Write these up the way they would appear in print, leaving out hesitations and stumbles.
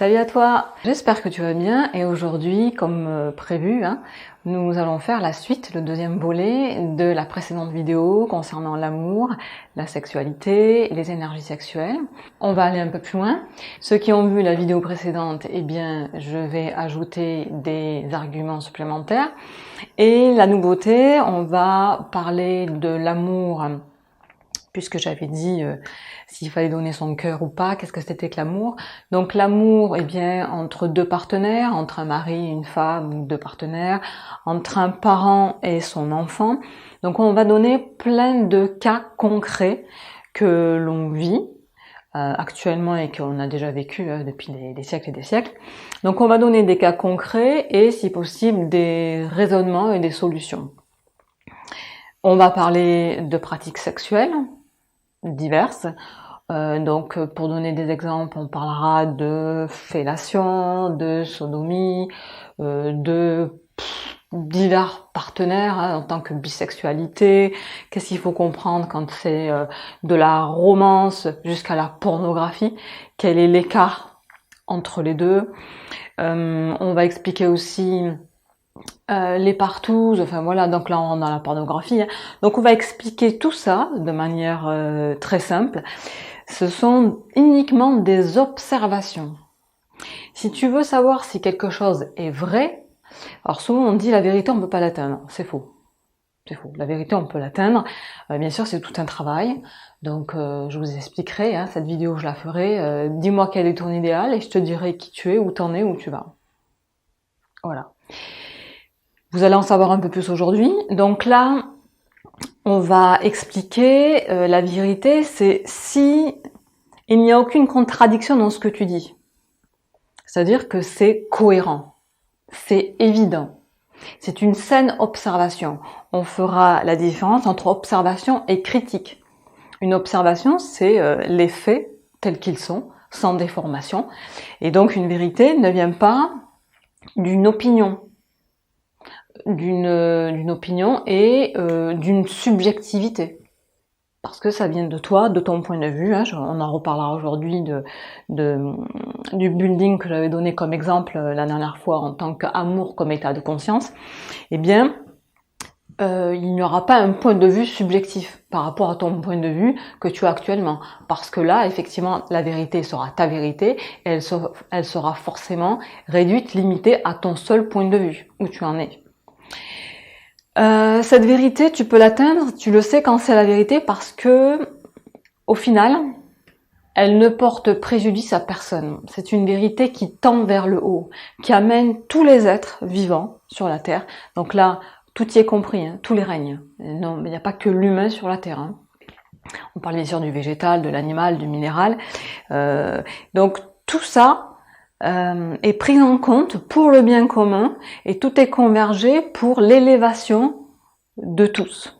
Salut à toi, j'espère que tu vas bien et aujourd'hui, comme prévu, nous allons faire la suite, le deuxième volet de la précédente vidéo concernant l'amour, la sexualité et les énergies sexuelles. On va aller un peu plus loin. Ceux qui ont vu la vidéo précédente, eh bien, je vais ajouter des arguments supplémentaires. Et la nouveauté, on va parler de l'amour, puisque j'avais dit s'il fallait donner son cœur ou pas, qu'est-ce que c'était que l'amour. Donc l'amour, eh bien, entre deux partenaires, entre un mari et une femme, ou deux partenaires, entre un parent et son enfant. Donc on va donner plein de cas concrets que l'on vit actuellement et qu'on a déjà vécu depuis des siècles et des siècles. Donc on va donner des cas concrets et si possible des raisonnements et des solutions. On va parler de pratiques sexuelles diverses. Donc pour donner des exemples, on parlera de fellation, de sodomie, de divers partenaires en tant que bisexualité, qu'est-ce qu'il faut comprendre quand c'est de la romance jusqu'à la pornographie, quel est l'écart entre les deux. On va expliquer aussi les partous, enfin voilà, donc là on a la pornographie. Donc on va expliquer tout ça de manière très simple. Ce sont uniquement des observations. Si tu veux savoir si quelque chose est vrai, alors souvent on dit la vérité on ne peut pas l'atteindre, c'est faux. C'est faux, la vérité on peut l'atteindre, bien sûr c'est tout un travail, donc je vous expliquerai, cette vidéo je la ferai, dis-moi quel est ton idéal et je te dirai qui tu es, où t'en es, où tu vas. Voilà. Vous allez en savoir un peu plus aujourd'hui. Donc là, on va expliquer la vérité, c'est si il n'y a aucune contradiction dans ce que tu dis. C'est-à-dire que c'est cohérent, c'est évident. C'est une saine observation. On fera la différence entre observation et critique. Une observation, c'est les faits tels qu'ils sont, sans déformation. Et donc une vérité ne vient pas d'une opinion. D'une opinion et d'une subjectivité. Parce que ça vient de toi, de ton point de vue. On en reparlera aujourd'hui du building que j'avais donné comme exemple la dernière fois en tant qu'amour comme état de conscience. Eh bien, il n'y aura pas un point de vue subjectif par rapport à ton point de vue que tu as actuellement. Parce que là, effectivement, la vérité sera ta vérité et elle sera forcément réduite, limitée à ton seul point de vue, où tu en es. Cette vérité, tu peux l'atteindre, tu le sais quand c'est la vérité parce que, au final, elle ne porte préjudice à personne. C'est une vérité qui tend vers le haut, qui amène tous les êtres vivants sur la Terre. Donc là, tout y est compris, tous les règnes. Non, mais il n'y a pas que l'humain sur la Terre. On parle bien sûr du végétal, de l'animal, du minéral. Donc tout ça est pris en compte pour le bien commun et tout est convergé pour l'élévation de tous.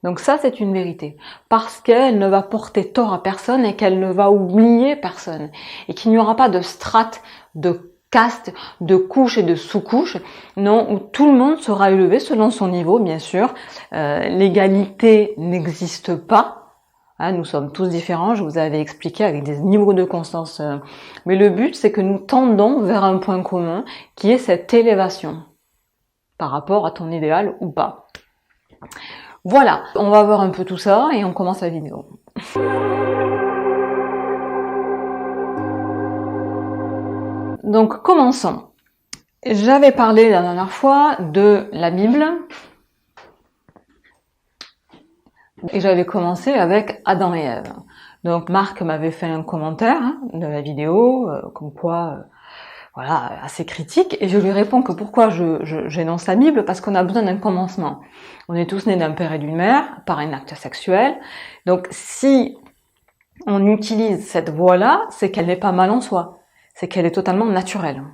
Donc ça, c'est une vérité. Parce qu'elle ne va porter tort à personne et qu'elle ne va oublier personne. Et qu'il n'y aura pas de strates, de castes, de couches et de sous-couches. Non, où tout le monde sera élevé selon son niveau, bien sûr. L'égalité n'existe pas. Nous sommes tous différents, je vous avais expliqué avec des niveaux de conscience. Mais le but, c'est que nous tendons vers un point commun qui est cette élévation par rapport à ton idéal ou pas. Voilà, on va voir un peu tout ça et on commence la vidéo. Donc commençons. J'avais parlé la dernière fois de la Bible. Et j'avais commencé avec Adam et Ève. Donc Marc m'avait fait un commentaire de la vidéo, comme quoi, voilà, assez critique, et je lui réponds que pourquoi j'énonce la Bible, parce qu'on a besoin d'un commencement. On est tous nés d'un père et d'une mère, par un acte sexuel. Donc si on utilise cette voie-là, c'est qu'elle n'est pas mal en soi, c'est qu'elle est totalement naturelle.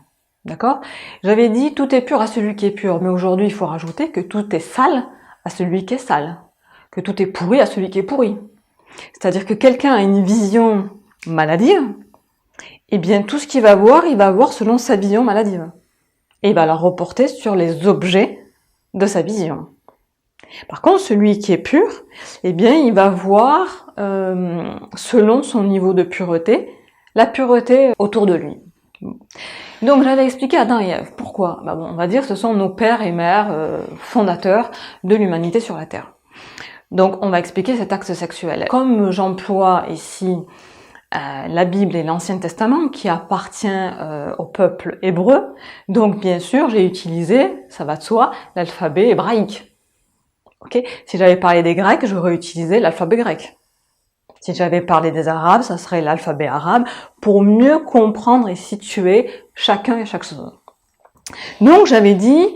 D'accord ? J'avais dit tout est pur à celui qui est pur, mais aujourd'hui il faut rajouter que tout est sale à celui qui est sale. Que tout est pourri à celui qui est pourri. C'est-à-dire que quelqu'un a une vision maladive, et bien tout ce qu'il va voir, il va voir selon sa vision maladive. Et il va la reporter sur les objets de sa vision. Par contre, celui qui est pur, eh bien il va voir selon son niveau de pureté, la pureté autour de lui. Donc j'avais expliqué Adam et Ève. Pourquoi? Bon, on va dire que ce sont nos pères et mères fondateurs de l'humanité sur la Terre. Donc on va expliquer cet acte sexuel. Comme j'emploie ici la Bible et l'Ancien Testament qui appartient au peuple hébreu, donc bien sûr j'ai utilisé, ça va de soi, l'alphabet hébraïque. Okay, si j'avais parlé des Grecs, j'aurais utilisé l'alphabet grec. Si j'avais parlé des Arabes, ça serait l'alphabet arabe, pour mieux comprendre et situer chacun et chaque chose. Donc j'avais dit,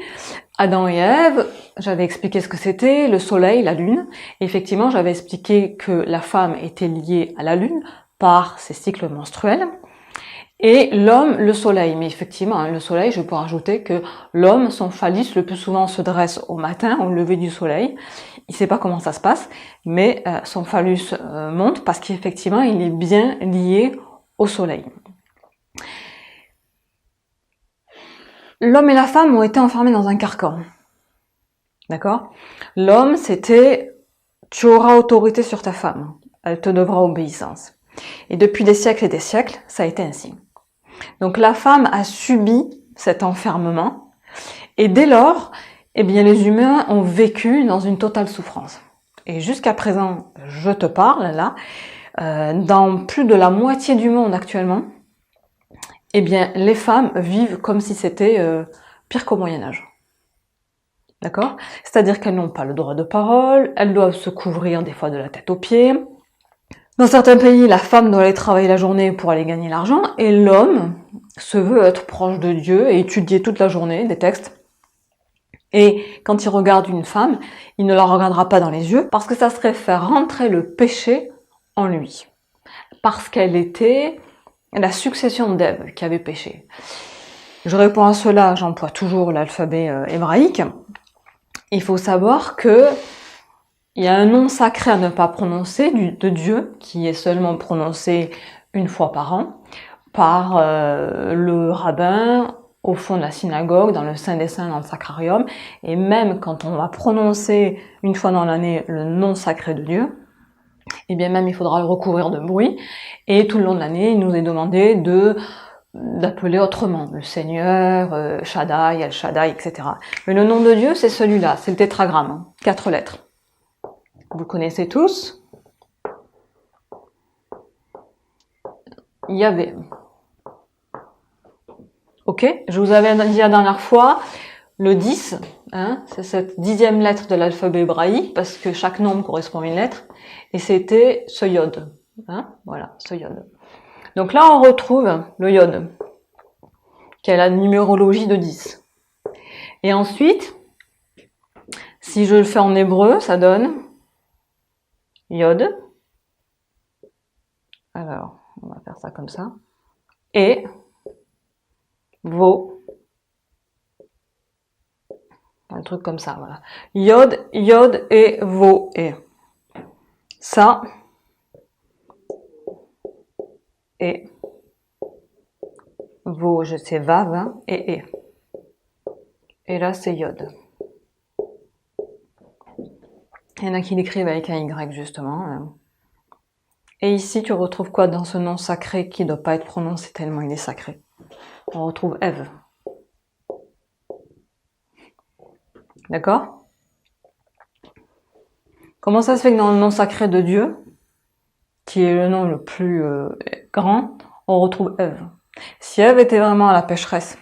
Adam et Ève, j'avais expliqué ce que c'était, le soleil, la lune. Et effectivement, j'avais expliqué que la femme était liée à la lune par ses cycles menstruels, et l'homme, le soleil. Mais effectivement, le soleil, je peux rajouter que l'homme, son phallus, le plus souvent se dresse au matin, au lever du soleil. Il sait pas comment ça se passe, mais son phallus monte parce qu'effectivement, il est bien lié au soleil. L'homme et la femme ont été enfermés dans un carcan. D'accord? L'homme, c'était « tu auras autorité sur ta femme, elle te devra obéissance ». Et depuis des siècles et des siècles, ça a été ainsi. Donc la femme a subi cet enfermement, et dès lors, eh bien les humains ont vécu dans une totale souffrance. Et jusqu'à présent, je te parle là, dans plus de la moitié du monde actuellement, eh bien les femmes vivent comme si c'était pire qu'au Moyen-Âge. D'accord? C'est-à-dire qu'elles n'ont pas le droit de parole, elles doivent se couvrir des fois de la tête aux pieds. Dans certains pays, la femme doit aller travailler la journée pour aller gagner l'argent, et l'homme se veut être proche de Dieu et étudier toute la journée des textes. Et quand il regarde une femme, il ne la regardera pas dans les yeux, parce que ça serait faire rentrer le péché en lui. Parce qu'elle était la succession d'Ève qui avait péché. Je réponds à cela, j'emploie toujours l'alphabet hébraïque. Il faut savoir que il y a un nom sacré à ne pas prononcer de Dieu, qui est seulement prononcé une fois par an, par le rabbin au fond de la synagogue, dans le Saint des Saints, dans le sacrarium. Et même quand on va prononcer une fois dans l'année le nom sacré de Dieu, eh bien même il faudra le recouvrir de bruit. Et tout le long de l'année, il nous est demandé d'appeler autrement, le Seigneur, Shaddai, El Shaddai, etc. Mais le nom de Dieu, c'est celui-là, c'est le tétragramme, 4 lettres. Vous connaissez tous. Yahvé. Ok, je vous avais dit la dernière fois, le 10, c'est cette 10e lettre de l'alphabet hébraïque, parce que chaque nombre correspond à une lettre, et c'était ce yod. Voilà, ce yod. Donc là, on retrouve le yod, qui a la numérologie de 10. Et ensuite, si je le fais en hébreu, ça donne yod. Alors, on va faire ça comme ça. Et vo. Un truc comme ça, voilà. Yod, yod et vo et. Ça. Et. Vo, je sais vav, et. Et là, c'est yod. Il y en a qui l'écrivent avec un Y, justement. Et ici, tu retrouves quoi dans ce nom sacré qui ne doit pas être prononcé tellement il est sacré? On retrouve Ève. D'accord? Comment ça se fait que dans le nom sacré de Dieu, qui est le nom le plus grand, on retrouve Ève? Si Ève était vraiment la pécheresse,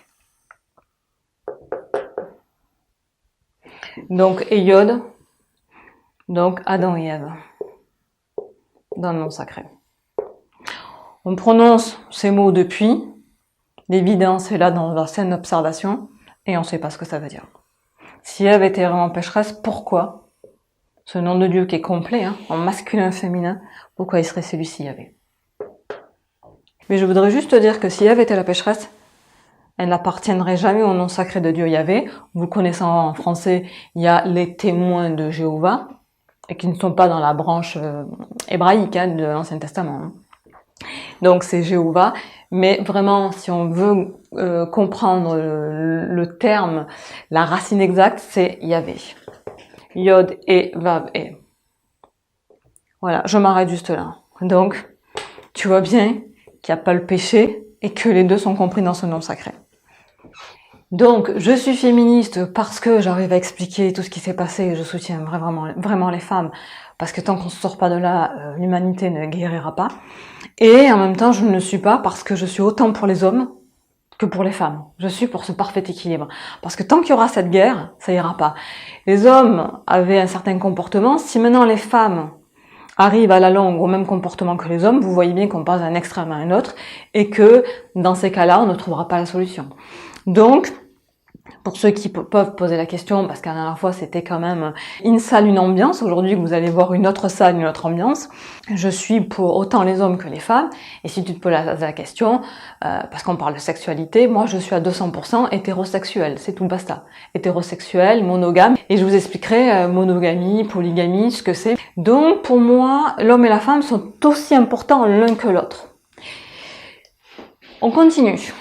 donc Yod, donc Adam et Ève, dans le nom sacré. On prononce ces mots depuis, l'évidence est là dans la scène d'observation, et on ne sait pas ce que ça veut dire. Si Ève était vraiment pécheresse, pourquoi ce nom de Dieu qui est complet, en masculin et féminin, pourquoi il serait celui-ci Yahvé? Mais je voudrais juste te dire que si Ève était la pécheresse, elle n'appartiendrait jamais au nom sacré de Dieu Yahvé. Vous connaissez en français, il y a les témoins de Jéhovah, et qui ne sont pas dans la branche hébraïque de l'Ancien Testament. Donc c'est Jéhovah, mais vraiment, si on veut comprendre le terme, la racine exacte, c'est Yahvé. Yod et Vav et. Voilà, je m'arrête juste là. Donc, tu vois bien qu'il n'y a pas le péché et que les deux sont compris dans ce nom sacré. Donc, je suis féministe parce que j'arrive à expliquer tout ce qui s'est passé et je soutiens vraiment les femmes, parce que tant qu'on ne sort pas de là, l'humanité ne guérira pas. Et en même temps, je ne le suis pas parce que je suis autant pour les hommes que pour les femmes. Je suis pour ce parfait équilibre. Parce que tant qu'il y aura cette guerre, ça ira pas. Les hommes avaient un certain comportement. Si maintenant les femmes arrivent à la longue au même comportement que les hommes, vous voyez bien qu'on passe d'un extrême à un autre et que dans ces cas-là, on ne trouvera pas la solution. Donc, pour ceux qui peuvent poser la question, parce qu'à la dernière fois c'était quand même une salle, une ambiance, aujourd'hui vous allez voir une autre salle, une autre ambiance, je suis pour autant les hommes que les femmes, et si tu te poses la question, parce qu'on parle de sexualité, moi je suis à 200% hétérosexuel, c'est tout, basta. Hétérosexuel, monogame, et je vous expliquerai monogamie, polygamie, ce que c'est. Donc pour moi, l'homme et la femme sont aussi importants l'un que l'autre. On continue.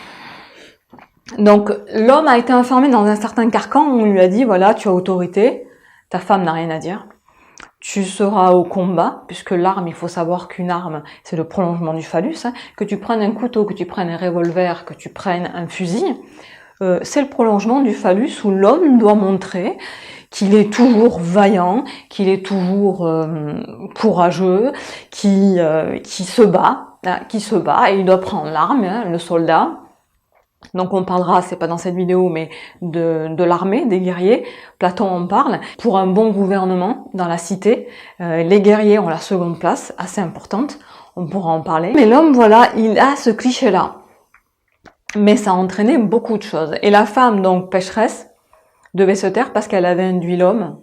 Donc, l'homme a été enfermé dans un certain carcan où on lui a dit, voilà, tu as autorité, ta femme n'a rien à dire, tu seras au combat, puisque l'arme, il faut savoir qu'une arme, c'est le prolongement du phallus, hein, que tu prennes un couteau, que tu prennes un revolver, que tu prennes un fusil, c'est le prolongement du phallus où l'homme doit montrer qu'il est toujours vaillant, qu'il est toujours courageux, qui se bat, et il doit prendre l'arme, hein, le soldat. Donc on parlera, c'est pas dans cette vidéo, mais de l'armée, des guerriers. Platon en parle. Pour un bon gouvernement dans la cité, les guerriers ont la seconde place, assez importante. On pourra en parler. Mais l'homme, voilà, il a ce cliché-là. Mais ça a entraîné beaucoup de choses. Et la femme, donc pécheresse, devait se taire parce qu'elle avait induit l'homme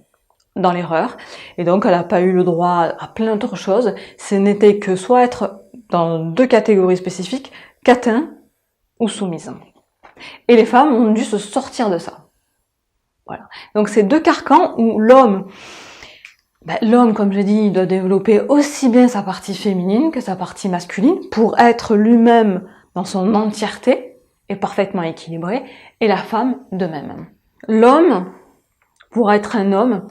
dans l'erreur. Et donc elle n'a pas eu le droit à plein d'autres choses. Ce n'était que soit être dans deux catégories spécifiques, catin ou soumise. Et les femmes ont dû se sortir de ça. Voilà. Donc c'est deux carcans où l'homme, comme j'ai dit, il doit développer aussi bien sa partie féminine que sa partie masculine pour être lui-même dans son entièreté et parfaitement équilibré, et la femme de même. L'homme, pour être un homme,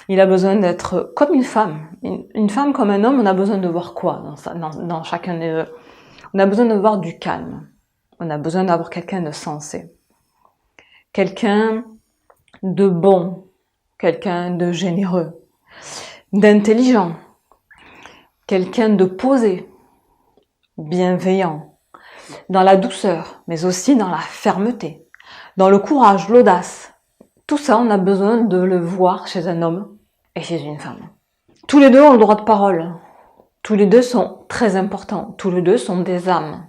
il a besoin d'être comme une femme. Une femme comme un homme, on a besoin de voir quoi dans chacun des deux? On a besoin de voir du calme. On a besoin d'avoir quelqu'un de sensé, quelqu'un de bon, quelqu'un de généreux, d'intelligent, quelqu'un de posé, bienveillant, dans la douceur, mais aussi dans la fermeté, dans le courage, l'audace. Tout ça, on a besoin de le voir chez un homme et chez une femme. Tous les deux ont le droit de parole. Tous les deux sont très importants. Tous les deux sont des âmes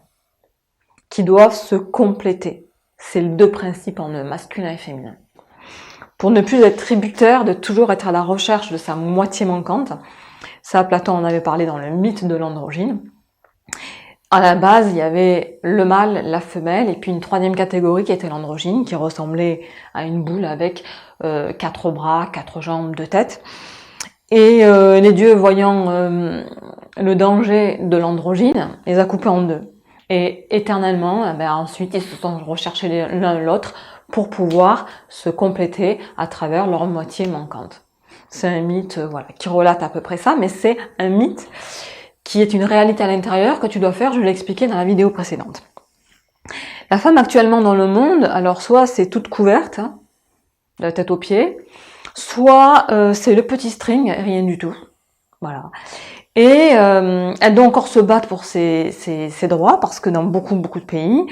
qui doivent se compléter. C'est les deux principes en eux, masculin et féminin. Pour ne plus être tributaire, de toujours être à la recherche de sa moitié manquante. Ça, Platon en avait parlé dans le mythe de l'androgyne. À la base, il y avait le mâle, la femelle, et puis une troisième catégorie qui était l'androgyne, qui ressemblait à une boule avec 4 bras, 4 jambes, 2 têtes. Et les dieux, voyant le danger de l'androgyne, les a coupés en deux. Et éternellement, ensuite, ils se sont recherchés l'un l'autre pour pouvoir se compléter à travers leur moitié manquante. C'est un mythe, qui relate à peu près ça, mais c'est un mythe qui est une réalité à l'intérieur que tu dois faire, je l'ai expliqué dans la vidéo précédente. La femme actuellement dans le monde, alors soit c'est toute couverte, de la tête aux pieds, soit c'est le petit string, rien du tout. Voilà. Et elle doit encore se battre pour ses droits, parce que dans beaucoup de pays,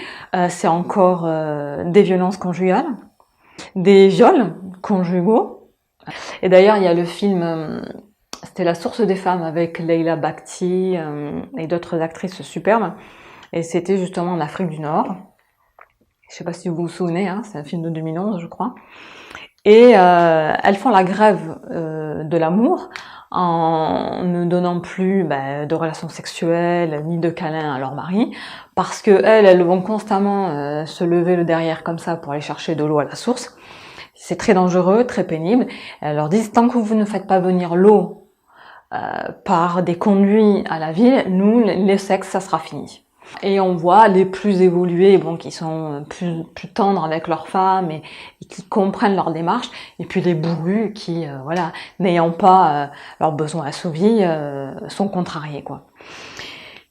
c'est encore des violences conjugales, des viols conjugaux. Et d'ailleurs, il y a le film, c'était La source des femmes, avec Leila Bakhti et d'autres actrices superbes. Et c'était justement en Afrique du Nord. Je sais pas si vous vous souvenez, c'est un film de 2011, je crois. Et elles font la grève de l'amour, en ne donnant plus de relations sexuelles ni de câlins à leur mari, parce que elles vont constamment se lever le derrière comme ça pour aller chercher de l'eau à la source. C'est très dangereux, très pénible. Elles leur disent, tant que vous ne faites pas venir l'eau par des conduits à la ville, nous, les sexes, ça sera fini. Et on voit les plus évolués, qui sont plus tendres avec leurs femmes et qui comprennent leur démarche, et puis les bourrus qui, n'ayant pas leurs besoins assouvis, sont contrariés, quoi.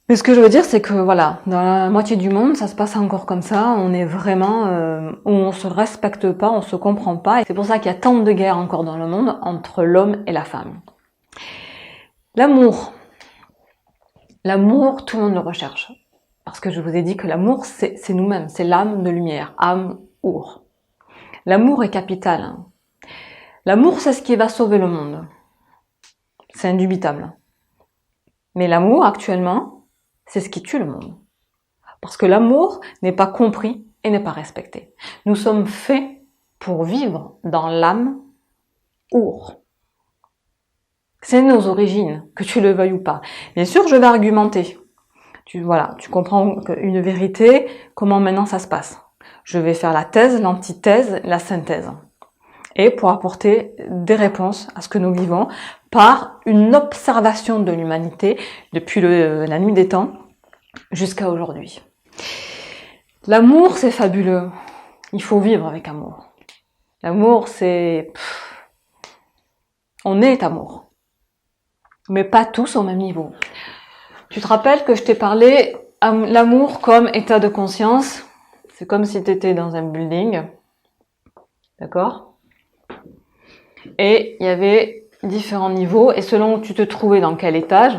Mais ce que je veux dire, c'est que voilà, dans la moitié du monde, ça se passe encore comme ça. On est vraiment où on se respecte pas, on se comprend pas. Et c'est pour ça qu'il y a tant de guerres encore dans le monde entre l'homme et la femme. L'amour. L'amour, tout le monde le recherche. Parce que je vous ai dit que l'amour, c'est nous-mêmes, c'est l'âme de lumière, âme-our. L'amour est capital. Hein. L'amour, c'est ce qui va sauver le monde. C'est indubitable. Mais l'amour, actuellement, c'est ce qui tue le monde. Parce que l'amour n'est pas compris et n'est pas respecté. Nous sommes faits pour vivre dans l'âme-our. C'est nos origines, que tu le veuilles ou pas. Bien sûr, je vais argumenter. Tu comprends une vérité, comment maintenant ça se passe. Je vais faire la thèse, l'antithèse, la synthèse. Et pour apporter des réponses à ce que nous vivons par une observation de l'humanité depuis la nuit des temps jusqu'à aujourd'hui. L'amour, c'est fabuleux. Il faut vivre avec amour. L'amour, c'est... On est amour. Mais pas tous au même niveau. Tu te rappelles que je t'ai parlé l'amour comme état de conscience. C'est comme si tu étais dans un building. D'accord ? Et il y avait différents niveaux. Et selon où tu te trouvais dans quel étage,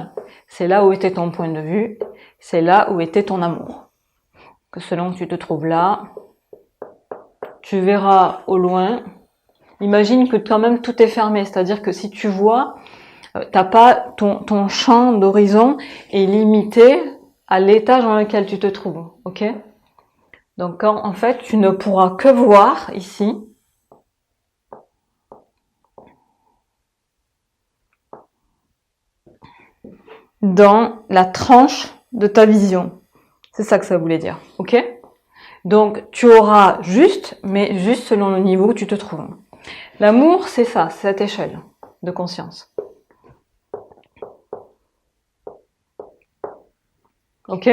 c'est là où était ton point de vue. C'est là où était ton amour. Que selon que tu te trouves là, tu verras au loin. Imagine que quand même tout est fermé. C'est-à-dire que si tu vois... T'as pas ton champ d'horizon est limité à l'étage dans lequel tu te trouves, ok? Donc en fait, tu ne pourras que voir ici dans la tranche de ta vision. C'est ça que ça voulait dire, ok? Donc tu auras juste, mais juste selon le niveau où tu te trouves. L'amour, c'est ça, c'est cette échelle de conscience. Ok?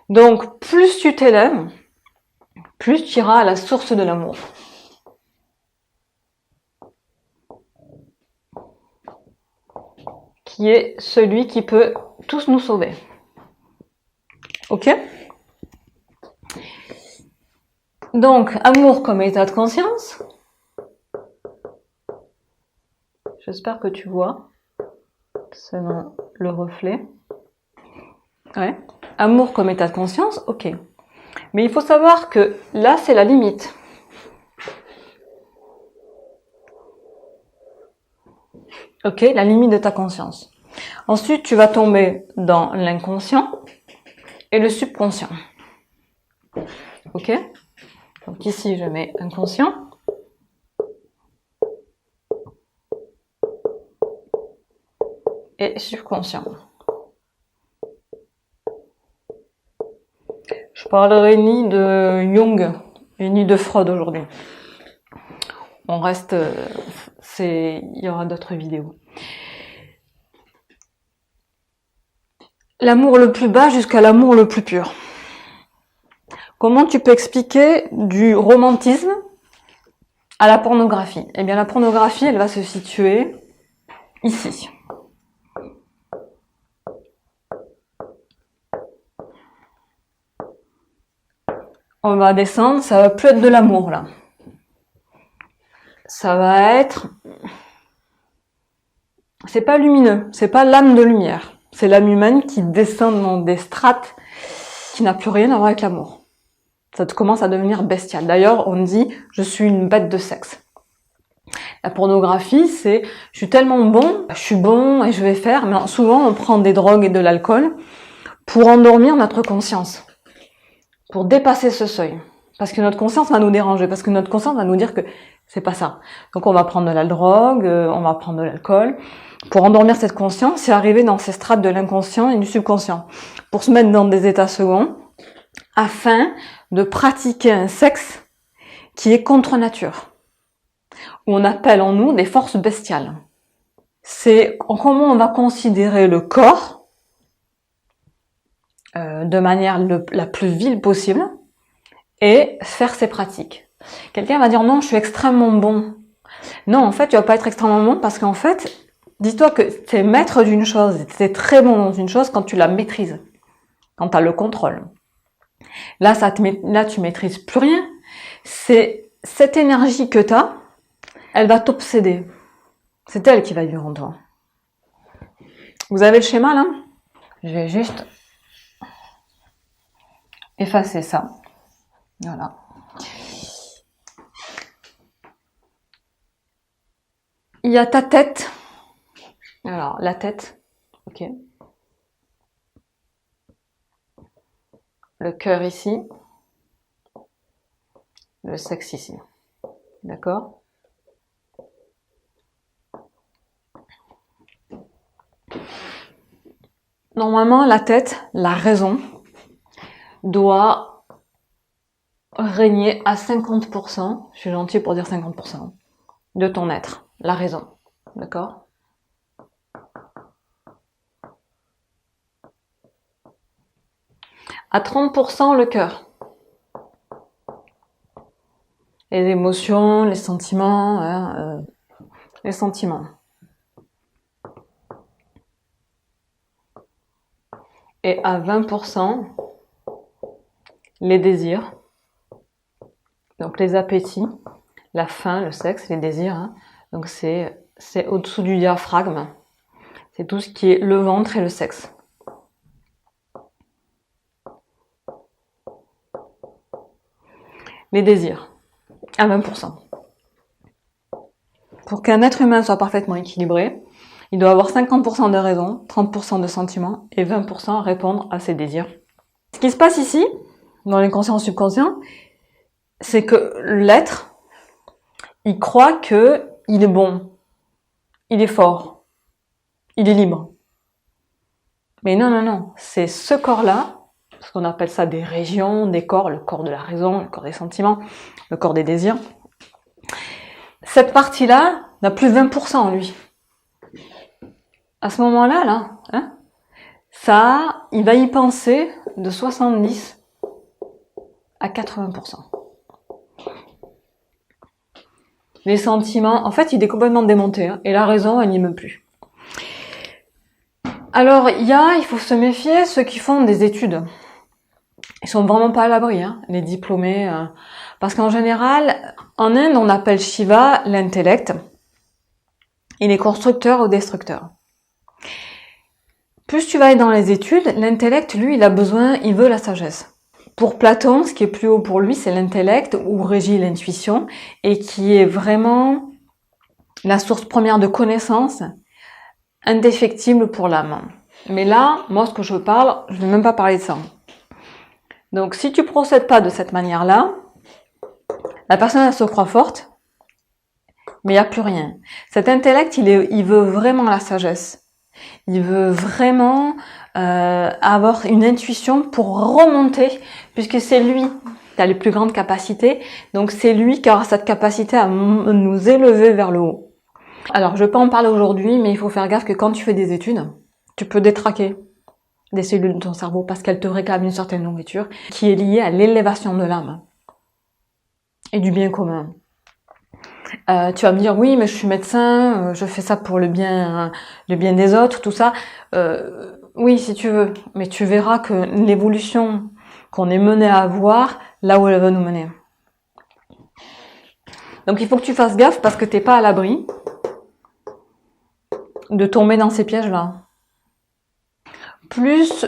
Donc, plus tu t'élèves, plus tu iras à la source de l'amour. Qui est celui qui peut tous nous sauver. Ok? Donc, amour comme état de conscience. J'espère que tu vois. Selon le reflet. Ouais. Amour comme état de conscience, ok. Mais il faut savoir que là, c'est la limite. Ok, la limite de ta conscience. Ensuite, tu vas tomber dans l'inconscient et le subconscient. Ok? Donc ici, je mets inconscient. Et subconscient. Je parlerai ni de Jung et ni de Freud aujourd'hui. On reste, il y aura d'autres vidéos. L'amour le plus bas jusqu'à l'amour le plus pur. Comment tu peux expliquer du romantisme à la pornographie? Eh bien, la pornographie, elle va se situer ici. On va descendre, ça va plus être de l'amour là. Ça va être... C'est pas lumineux, c'est pas l'âme de lumière. C'est l'âme humaine qui descend dans des strates qui n'a plus rien à voir avec l'amour. Ça commence à devenir bestial. D'ailleurs, on dit « je suis une bête de sexe ». La pornographie, c'est « je suis tellement bon, je suis bon et je vais faire ». Mais souvent, on prend des drogues et de l'alcool pour endormir notre conscience. Pour dépasser ce seuil. Parce que notre conscience va nous déranger. Parce que notre conscience va nous dire que c'est pas ça. Donc on va prendre de la drogue, on va prendre de l'alcool. Pour endormir cette conscience et arriver dans ces strates de l'inconscient et du subconscient. Pour se mettre dans des états seconds. Afin de pratiquer un sexe qui est contre nature. Où on appelle en nous des forces bestiales. C'est comment on va considérer le corps de manière la plus vile possible et faire ses pratiques. Quelqu'un va dire non, je suis extrêmement bon. Non, en fait, tu vas pas être extrêmement bon parce qu'en fait, Dis-toi que tu es maître d'une chose, tu es très bon dans une chose quand tu la maîtrises, quand tu as le contrôle. Là, tu maîtrises plus rien. C'est cette énergie que tu as, elle va t'obséder. C'est elle qui va vivre en toi. Vous avez le schéma là? Je vais juste effacer ça. Voilà. Il y a ta tête. Alors, la tête. Ok. Le cœur ici. Le sexe ici. D'accord? Normalement, la tête, la raison, doit régner à 50%, je suis gentille pour dire 50%, de ton être, la raison. D'accord? À 30%, le cœur. Les émotions, les sentiments, les sentiments. Et à 20%, les désirs, donc les appétits, la faim, le sexe, les désirs. Hein. Donc c'est au-dessous du diaphragme. C'est tout ce qui est le ventre et le sexe. Les désirs, à 20%. Pour qu'un être humain soit parfaitement équilibré, il doit avoir 50% de raison, 30% de sentiments et 20% répondre à ses désirs. Ce qui se passe ici, dans l'inconscient subconscient, c'est que l'être, il croit que il est bon, il est fort, il est libre. Mais non, non, non, c'est ce corps-là, ce qu'on appelle ça des régions, des corps, le corps de la raison, le corps des sentiments, le corps des désirs. Cette partie-là n'a plus 20% en lui. À ce moment-là, là, hein, ça, il va y penser de 70 à 80%. Les sentiments, en fait, il est complètement démonté, hein, et la raison, elle n'y meut plus. Alors, il faut se méfier ceux qui font des études. Ils sont vraiment pas à l'abri, hein, les diplômés, parce qu'en général, en Inde, on appelle Shiva l'intellect. Il est constructeur ou destructeur. Plus tu vas être dans les études, l'intellect, lui, il veut la sagesse. Pour Platon, ce qui est plus haut pour lui, c'est l'intellect où régit l'intuition et qui est vraiment la source première de connaissance indéfectible pour l'âme. Mais là, moi, ce que je parle, je ne vais même pas parler de ça. Donc, si tu procèdes pas de cette manière-là, la personne, elle se croit forte, mais il n'y a plus rien. Cet intellect, il veut vraiment la sagesse. Il veut vraiment avoir une intuition pour remonter, puisque c'est lui qui a les plus grandes capacités. Donc c'est lui qui aura cette capacité à nous élever vers le haut. Alors je vais pas en parler aujourd'hui, mais il faut faire gaffe que quand tu fais des études, tu peux détraquer des cellules de ton cerveau parce qu'elles te réclament une certaine nourriture qui est liée à l'élévation de l'âme et du bien commun. Tu vas me dire oui, mais je suis médecin, je fais ça pour le bien des autres, tout ça. Oui, si tu veux, mais tu verras que l'évolution qu'on est mené à avoir, là où elle va nous mener. Donc il faut que tu fasses gaffe parce que t'es pas à l'abri de tomber dans ces pièges-là. Plus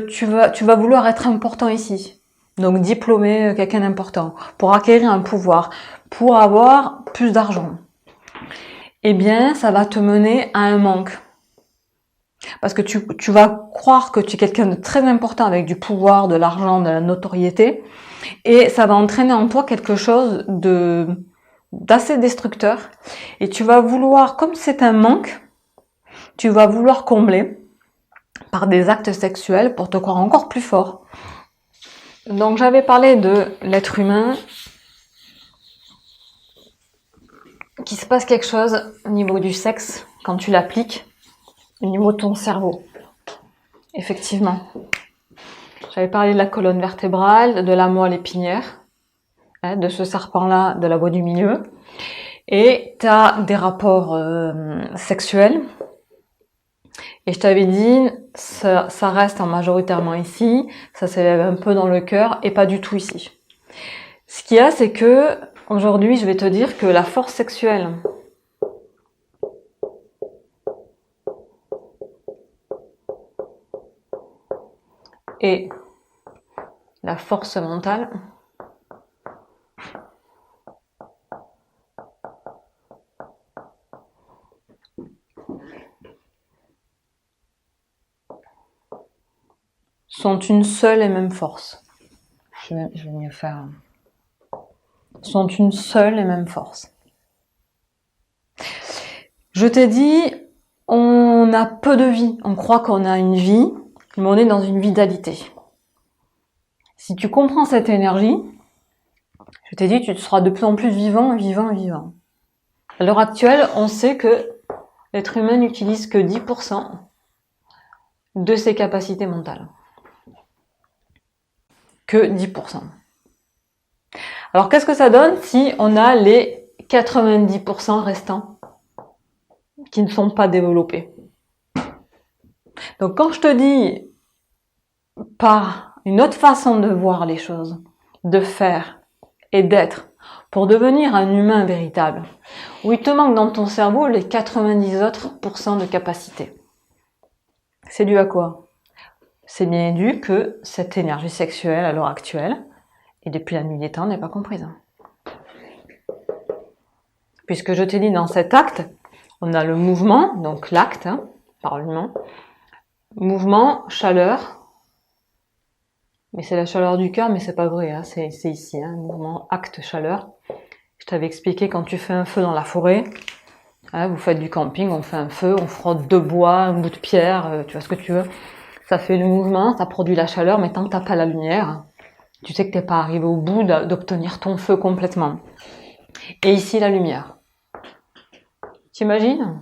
tu vas vouloir être important ici. Donc diplômer quelqu'un d'important pour acquérir un pouvoir, pour avoir plus d'argent. Eh bien, ça va te mener à un manque. Parce que tu vas croire que tu es quelqu'un de très important avec du pouvoir, de l'argent, de la notoriété, et ça va entraîner en toi quelque chose d'assez destructeur. Et tu vas vouloir, comme c'est un manque, tu vas vouloir combler par des actes sexuels pour te croire encore plus fort. Donc j'avais parlé de l'être humain, qu'il se passe quelque chose au niveau du sexe quand tu l'appliques, au niveau de ton cerveau. Effectivement. J'avais parlé de la colonne vertébrale, de la moelle épinière, hein, de ce serpent-là, de la voie du milieu. Et tu as des rapports sexuels Et je t'avais dit, ça reste majoritairement ici, ça s'élève un peu dans le cœur et pas du tout ici. Ce qu'il y a, c'est que aujourd'hui, je vais te dire que la force sexuelle et la force mentale sont une seule et même force. Je vais mieux faire. Sont une seule et même force. Je t'ai dit, on a peu de vie. On croit qu'on a une vie, mais on est dans une vitalité. Si tu comprends cette énergie, je t'ai dit, tu seras de plus en plus vivant, vivant, vivant. À l'heure actuelle, on sait que l'être humain n'utilise que 10% de ses capacités mentales. Que 10%. Alors qu'est-ce que ça donne si on a les 90% restants qui ne sont pas développés? Donc quand je te dis par une autre façon de voir les choses, de faire et d'être, pour devenir un humain véritable, où il te manque dans ton cerveau les 90 autres % de capacité. C'est dû à quoi? C'est bien dû que cette énergie sexuelle à l'heure actuelle, et depuis la nuit des temps, n'est pas comprise. Puisque je t'ai dit, dans cet acte, on a le mouvement, donc l'acte, par l'humain, mouvement, chaleur, mais c'est la chaleur du cœur, mais c'est pas vrai, c'est ici, mouvement, acte, chaleur. Je t'avais expliqué quand tu fais un feu dans la forêt, vous faites du camping, on fait un feu, on frotte deux bois, un bout de pierre, tu vois ce que tu veux. Ça fait le mouvement, ça produit la chaleur, mais tant que t'as pas la lumière, tu sais que t'es pas arrivé au bout d'obtenir ton feu complètement. Et ici, la lumière. T'imagines?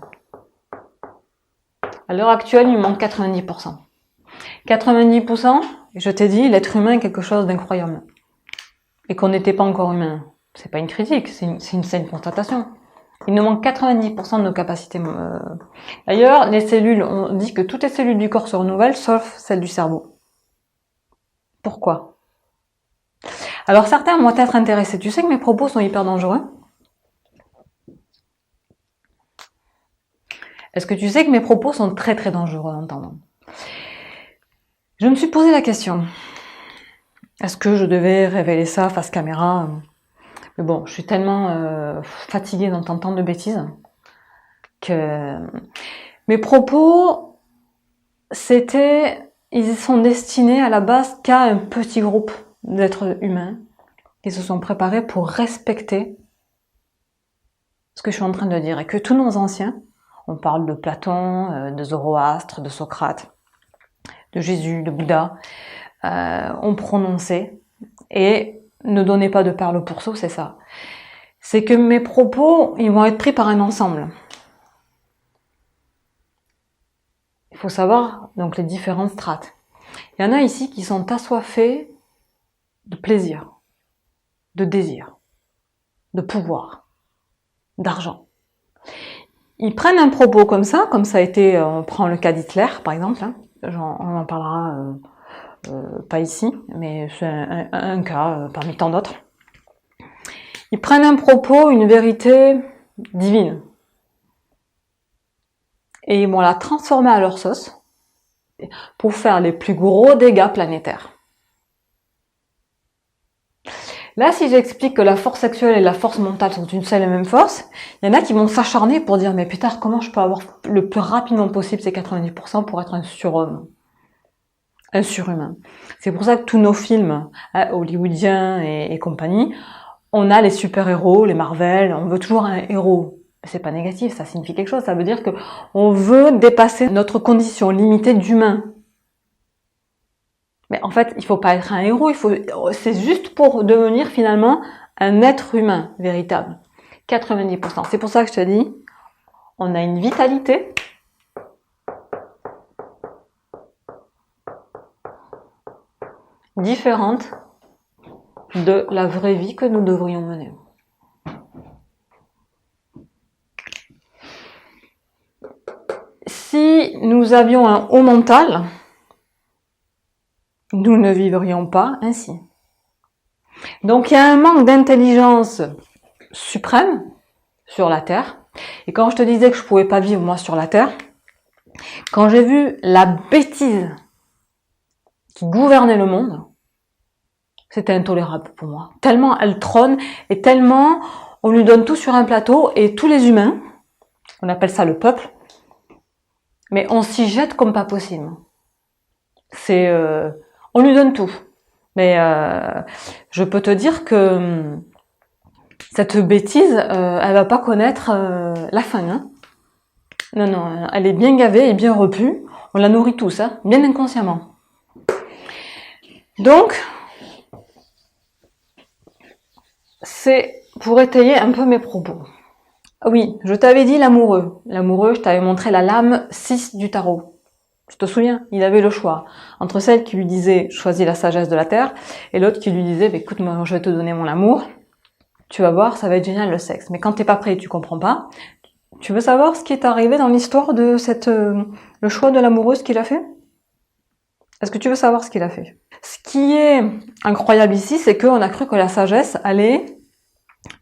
À l'heure actuelle, il manque 90%. 90%, je t'ai dit, l'être humain est quelque chose d'incroyable. Et qu'on n'était pas encore humain. C'est pas une critique, c'est une constatation. Il nous manque 90% de nos capacités. D'ailleurs, les cellules, on dit que toutes les cellules du corps se renouvellent, sauf celles du cerveau. Pourquoi? Alors certains vont être intéressés. Tu sais que mes propos sont hyper dangereux? Est-ce que tu sais que mes propos sont très très dangereux à entendre? Je me suis posé la question. Est-ce que je devais révéler ça face caméra? Mais bon, je suis tellement fatiguée d'entendre tant de bêtises que mes propos, ils sont destinés à la base qu'à un petit groupe d'êtres humains qui se sont préparés pour respecter ce que je suis en train de dire et que tous nos anciens, on parle de Platon, de Zoroastre, de Socrate, de Jésus, de Bouddha, ont prononcé et ne donnez pas de perles au pourceau, c'est ça. C'est que mes propos, ils vont être pris par un ensemble. Il faut savoir donc les différentes strates. Il y en a ici qui sont assoiffés de plaisir, de désir, de pouvoir, d'argent. Ils prennent un propos comme ça a été, on prend le cas d'Hitler par exemple, on en parlera pas ici, mais c'est un cas parmi tant d'autres. Ils prennent un propos, une vérité divine, et ils vont la transformer à leur sauce pour faire les plus gros dégâts planétaires. Là, si j'explique que la force sexuelle et la force mentale sont une seule et même force, il y en a qui vont s'acharner pour dire « Mais putain, comment je peux avoir le plus rapidement possible ces 90% pour être un surhomme ?» Un surhumain. C'est pour ça que tous nos films hollywoodiens et compagnie, on a les super-héros, les Marvel, on veut toujours un héros. C'est pas négatif, ça signifie quelque chose, ça veut dire que on veut dépasser notre condition limitée d'humain. Mais en fait, il faut pas être un héros, c'est juste pour devenir finalement un être humain véritable. 90%. C'est pour ça que je te dis, on a une vitalité différente de la vraie vie que nous devrions mener. Si nous avions un haut mental, nous ne vivrions pas ainsi. Donc il y a un manque d'intelligence suprême sur la Terre. Et quand je te disais que je pouvais pas vivre moi sur la Terre, quand j'ai vu la bêtise qui gouvernait le monde, c'était intolérable pour moi. Tellement elle trône et tellement on lui donne tout sur un plateau et tous les humains, on appelle ça le peuple, mais on s'y jette comme pas possible. C'est, on lui donne tout. Mais je peux te dire que cette bêtise, elle va pas connaître la fin. Hein. Non, non, elle est bien gavée et bien repue. On la nourrit tous, hein, bien inconsciemment. Donc, c'est pour étayer un peu mes propos. Oui, je t'avais dit l'amoureux. L'amoureux, je t'avais montré la lame 6 du tarot. Tu te souviens, il avait le choix entre celle qui lui disait « choisis la sagesse de la terre » et l'autre qui lui disait bah, « écoute, moi je vais te donner mon amour, tu vas voir, ça va être génial le sexe. » Mais quand t'es pas prêt et tu comprends pas, tu veux savoir ce qui est arrivé dans l'histoire de le choix de l'amoureuse qu'il a fait? Est-ce que tu veux savoir ce qu'il a fait? Ce qui est incroyable ici, c'est qu'on a cru que la sagesse allait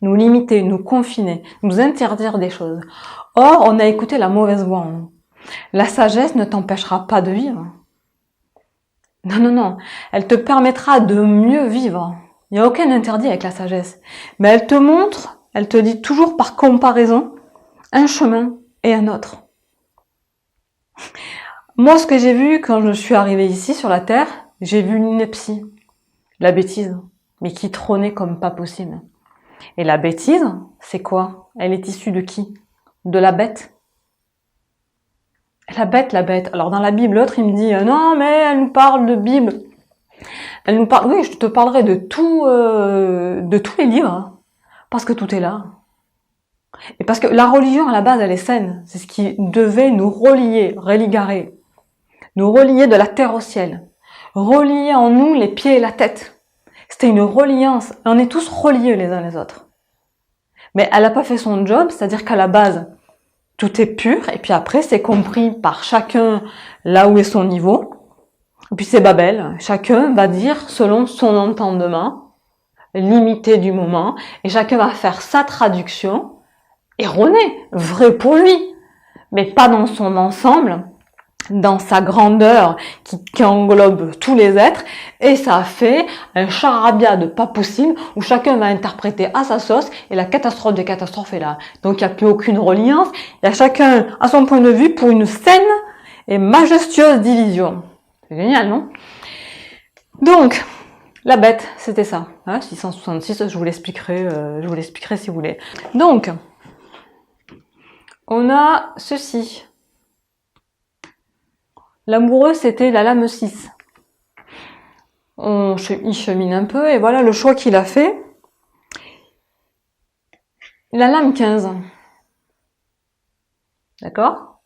nous limiter, nous confiner, nous interdire des choses. Or, on a écouté la mauvaise voix en nous. La sagesse ne t'empêchera pas de vivre. Non, non, non. Elle te permettra de mieux vivre. Il n'y a aucun interdit avec la sagesse. Mais elle te montre, elle te dit toujours par comparaison, un chemin et un autre. Moi, ce que j'ai vu quand je suis arrivée ici sur la Terre, j'ai vu l'ineptie, la bêtise, mais qui trônait comme pas possible. Et la bêtise, c'est quoi? Elle est issue de qui? De la bête. La bête, la bête. Alors dans la Bible, l'autre il me dit non mais elle nous parle de Bible. Elle nous parle. Oui, je te parlerai de tous les livres, hein, parce que tout est là. Et parce que la religion à la base elle est saine. C'est ce qui devait nous relier, religarer, nous relier de la terre au ciel, relier en nous les pieds et la tête. C'était une reliance. On est tous reliés les uns les autres. Mais elle n'a pas fait son job, c'est-à-dire qu'à la base tout est pur, et puis après, c'est compris par chacun là où est son niveau. Et puis c'est Babel. Chacun va dire selon son entendement, limité du moment, et chacun va faire sa traduction, erronée, vraie pour lui, mais pas dans son ensemble, dans sa grandeur qui englobe tous les êtres, et ça a fait un charabia de pas possible où chacun va interpréter à sa sauce et la catastrophe des catastrophes est là. Donc il n'y a plus aucune reliance, il y a chacun à son point de vue pour une saine et majestueuse division. C'est génial, non? Donc, la bête, c'était ça. Hein, 666, je vous l'expliquerai si vous voulez. Donc, on a ceci. L'amoureux, c'était la lame 6. Il chemine un peu, et voilà le choix qu'il a fait. La lame 15. D'accord?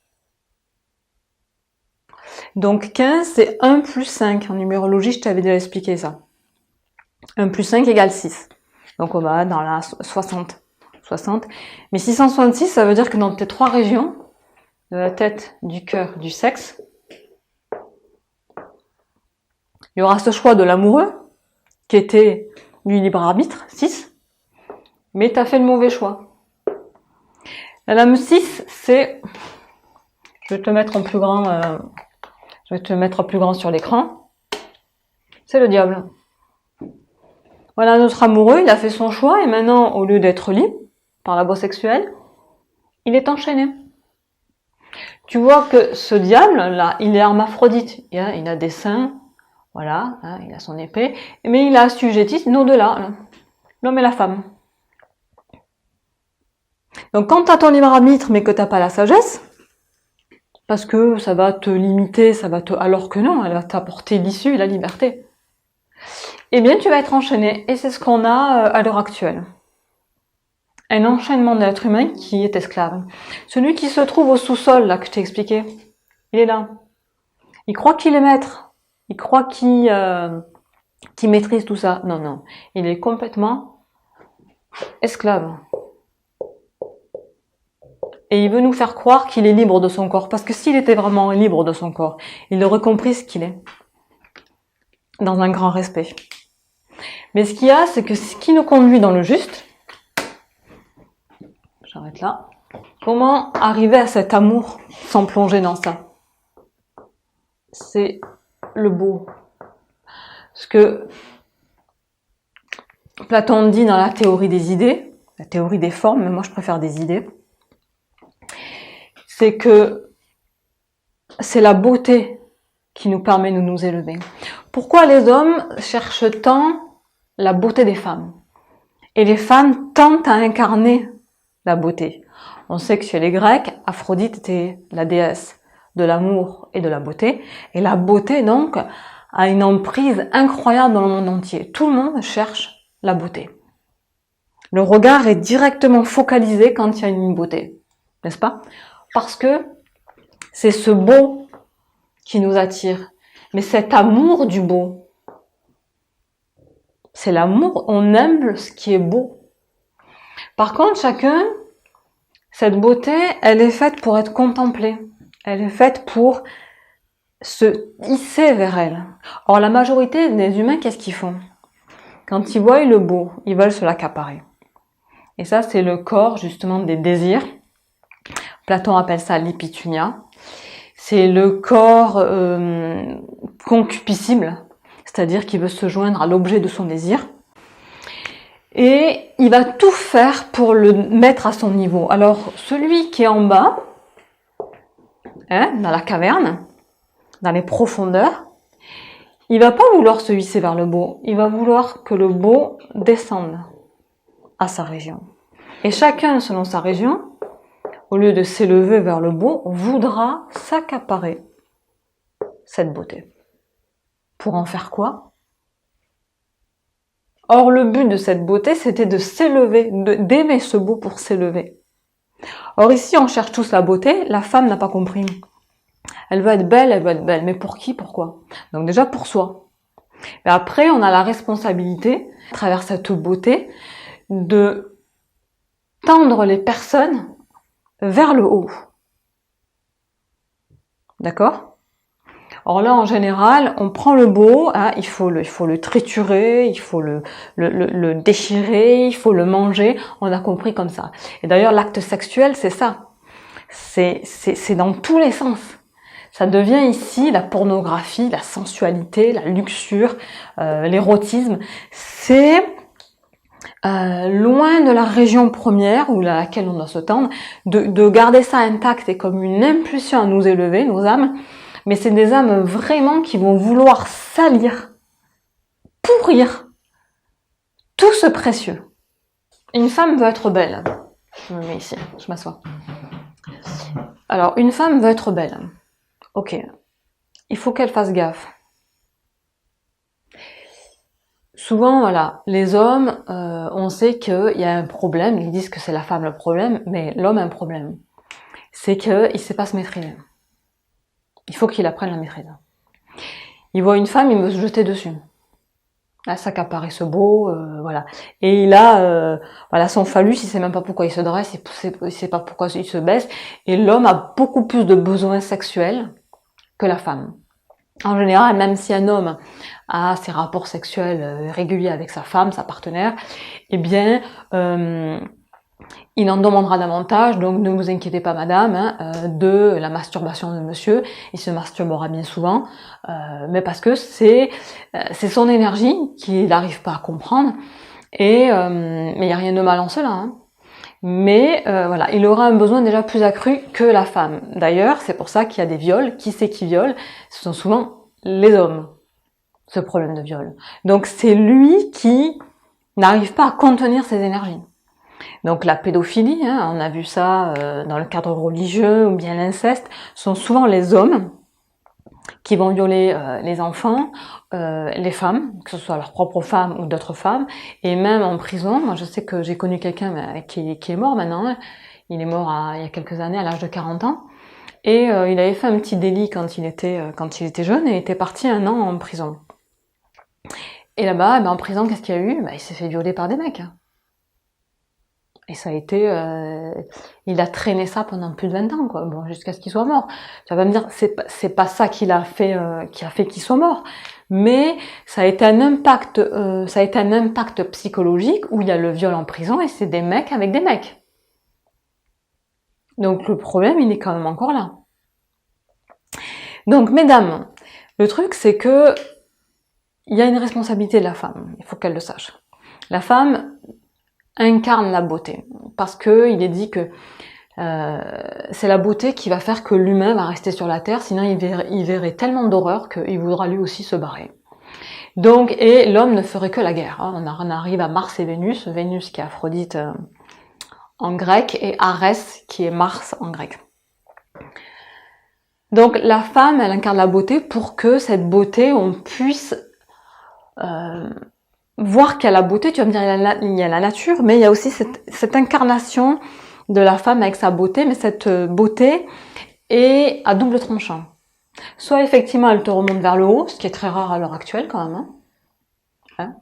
Donc 15, c'est 1 plus 5. En numérologie, je t'avais déjà expliqué ça. 1 plus 5 égale 6. Donc on va dans la 60. 60. Mais 666, ça veut dire que dans tes 3 régions, de la tête, du cœur, du sexe, il y aura ce choix de l'amoureux, qui était du libre arbitre, 6, mais tu as fait le mauvais choix. La lame 6, c'est... Je vais te mettre en plus grand, sur l'écran. C'est le diable. Voilà notre amoureux, il a fait son choix, et maintenant, au lieu d'être libre, par la voie sexuelle, il est enchaîné. Tu vois que ce diable-là, il est hermaphrodite. Il a des seins, voilà, hein, il a son épée, mais il a assujetti au-delà, l'homme et la femme. Donc quand tu as ton libre arbitre mais que tu n'as pas la sagesse, parce que ça va te limiter, alors que non, elle va t'apporter l'issue et la liberté, eh bien tu vas être enchaîné, et c'est ce qu'on a à l'heure actuelle. Un enchaînement d'êtres humains qui est esclave. Celui qui se trouve au sous-sol, là, que je t'ai expliqué, il est là. Il croit qu'il est maître. Il croit qu'il maîtrise tout ça. Non, non. Il est complètement esclave. Et il veut nous faire croire qu'il est libre de son corps. Parce que s'il était vraiment libre de son corps, il aurait compris ce qu'il est. Dans un grand respect. Mais ce qu'il y a, c'est que ce qui nous conduit dans le juste, j'arrête là, comment arriver à cet amour sans plonger dans ça? C'est le beau. Ce que Platon dit dans la théorie des idées, la théorie des formes, mais moi je préfère des idées, c'est que c'est la beauté qui nous permet de nous élever. Pourquoi les hommes cherchent tant la beauté des femmes? Et les femmes tentent à incarner la beauté. On sait que chez les Grecs, Aphrodite était la déesse de l'amour et de la beauté. Et la beauté, donc, a une emprise incroyable dans le monde entier. Tout le monde cherche la beauté. Le regard est directement focalisé quand il y a une beauté, n'est-ce pas? Parce que c'est ce beau qui nous attire. Mais cet amour du beau, c'est l'amour, on aime ce qui est beau. Par contre, cette beauté, elle est faite pour être contemplée. Elle est faite pour se hisser vers elle. Or, la majorité des humains, qu'est-ce qu'ils font? Quand ils voient le beau, ils veulent se l'accaparer. Et ça, c'est le corps, justement, des désirs. Platon appelle ça l'épitunia. C'est le corps concupiscible, c'est-à-dire qu'il veut se joindre à l'objet de son désir. Et il va tout faire pour le mettre à son niveau. Alors, celui qui est en bas, dans la caverne, dans les profondeurs, il va pas vouloir se hisser vers le beau. Il va vouloir que le beau descende à sa région. Et chacun, selon sa région, au lieu de s'élever vers le beau, voudra s'accaparer cette beauté. Pour en faire quoi? Or, le but de cette beauté, c'était de s'élever, d'aimer ce beau pour s'élever. Or, ici, on cherche tous la beauté, la femme n'a pas compris. Elle veut être belle, mais pour qui, pourquoi? Donc déjà, pour soi. Et après, on a la responsabilité, à travers cette beauté, de tendre les personnes vers le haut. D'accord? Or là, en général, on prend le beau, il faut le triturer, il faut le déchirer, il faut le manger. On a compris comme ça. Et d'ailleurs, l'acte sexuel, c'est ça. C'est dans tous les sens. Ça devient ici la pornographie, la sensualité, la luxure, l'érotisme. C'est loin de la région première ou à laquelle on doit se tendre, de garder ça intact et comme une impulsion à nous élever, nos âmes. Mais c'est des âmes vraiment qui vont vouloir salir, pourrir tout ce précieux. Une femme veut être belle. Je me mets ici, je m'assois. Alors, une femme veut être belle. Ok. Il faut qu'elle fasse gaffe. Souvent, voilà, les hommes, on sait qu'il y a un problème, ils disent que c'est la femme le problème, mais l'homme a un problème. C'est qu'il ne sait pas se maîtriser. Il faut qu'il apprenne la maîtrise. Il voit une femme, il veut se jeter dessus. Là, s'accaparer ce beau, voilà. Et il a, voilà, son phallus, il sait même pas pourquoi il se dresse, il sait pas pourquoi il se baisse. Et l'homme a beaucoup plus de besoins sexuels que la femme. En général, même si un homme a ses rapports sexuels réguliers avec sa femme, sa partenaire, eh bien, il en demandera davantage, donc ne vous inquiétez pas madame, de la masturbation de monsieur, il se masturbera bien souvent, mais parce que c'est son énergie qu'il n'arrive pas à comprendre, et mais il n'y a rien de mal en cela, hein. Mais voilà, il aura un besoin déjà plus accru que la femme. D'ailleurs, c'est pour ça qu'il y a des viols. Qui c'est qui viole? Ce sont souvent les hommes, ce problème de viol. Donc c'est lui qui n'arrive pas à contenir ses énergies. Donc la pédophilie, on a vu ça dans le cadre religieux, ou bien l'inceste, sont souvent les hommes qui vont violer les enfants, les femmes, que ce soit leurs propres femmes ou d'autres femmes, et même en prison. Moi, je sais que j'ai connu quelqu'un qui est mort maintenant. Il est mort il y a quelques années, à l'âge de 40 ans, et il avait fait un petit délit quand il était jeune, et était parti 1 an en prison. Et là-bas, en prison, qu'est-ce qu'il y a eu? Il s'est fait violer par des mecs. Et ça a été, il a traîné ça pendant plus de 20 ans, quoi. Bon, jusqu'à ce qu'il soit mort. Tu vas me dire, c'est pas ça qu'il a fait, qui a fait qu'il soit mort. Mais ça a été un impact, psychologique où il y a le viol en prison et c'est des mecs avec des mecs. Donc le problème, il est quand même encore là. Donc, mesdames, le truc, c'est que il y a une responsabilité de la femme. Il faut qu'elle le sache. La femme incarne la beauté, parce que il est dit que c'est la beauté qui va faire que l'humain va rester sur la terre, sinon il verrait tellement d'horreur qu'il voudra lui aussi se barrer. Donc, et l'homme ne ferait que la guerre. On arrive à Mars et Vénus, Vénus qui est Aphrodite en grec et Arès qui est Mars en grec. Donc la femme, elle incarne la beauté pour que cette beauté, on puisse voir qu'il y a la beauté. Tu vas me dire, il y a la nature, mais il y a aussi cette incarnation de la femme avec sa beauté, mais cette beauté est à double tranchant. Soit effectivement elle te remonte vers le haut, ce qui est très rare à l'heure actuelle quand même,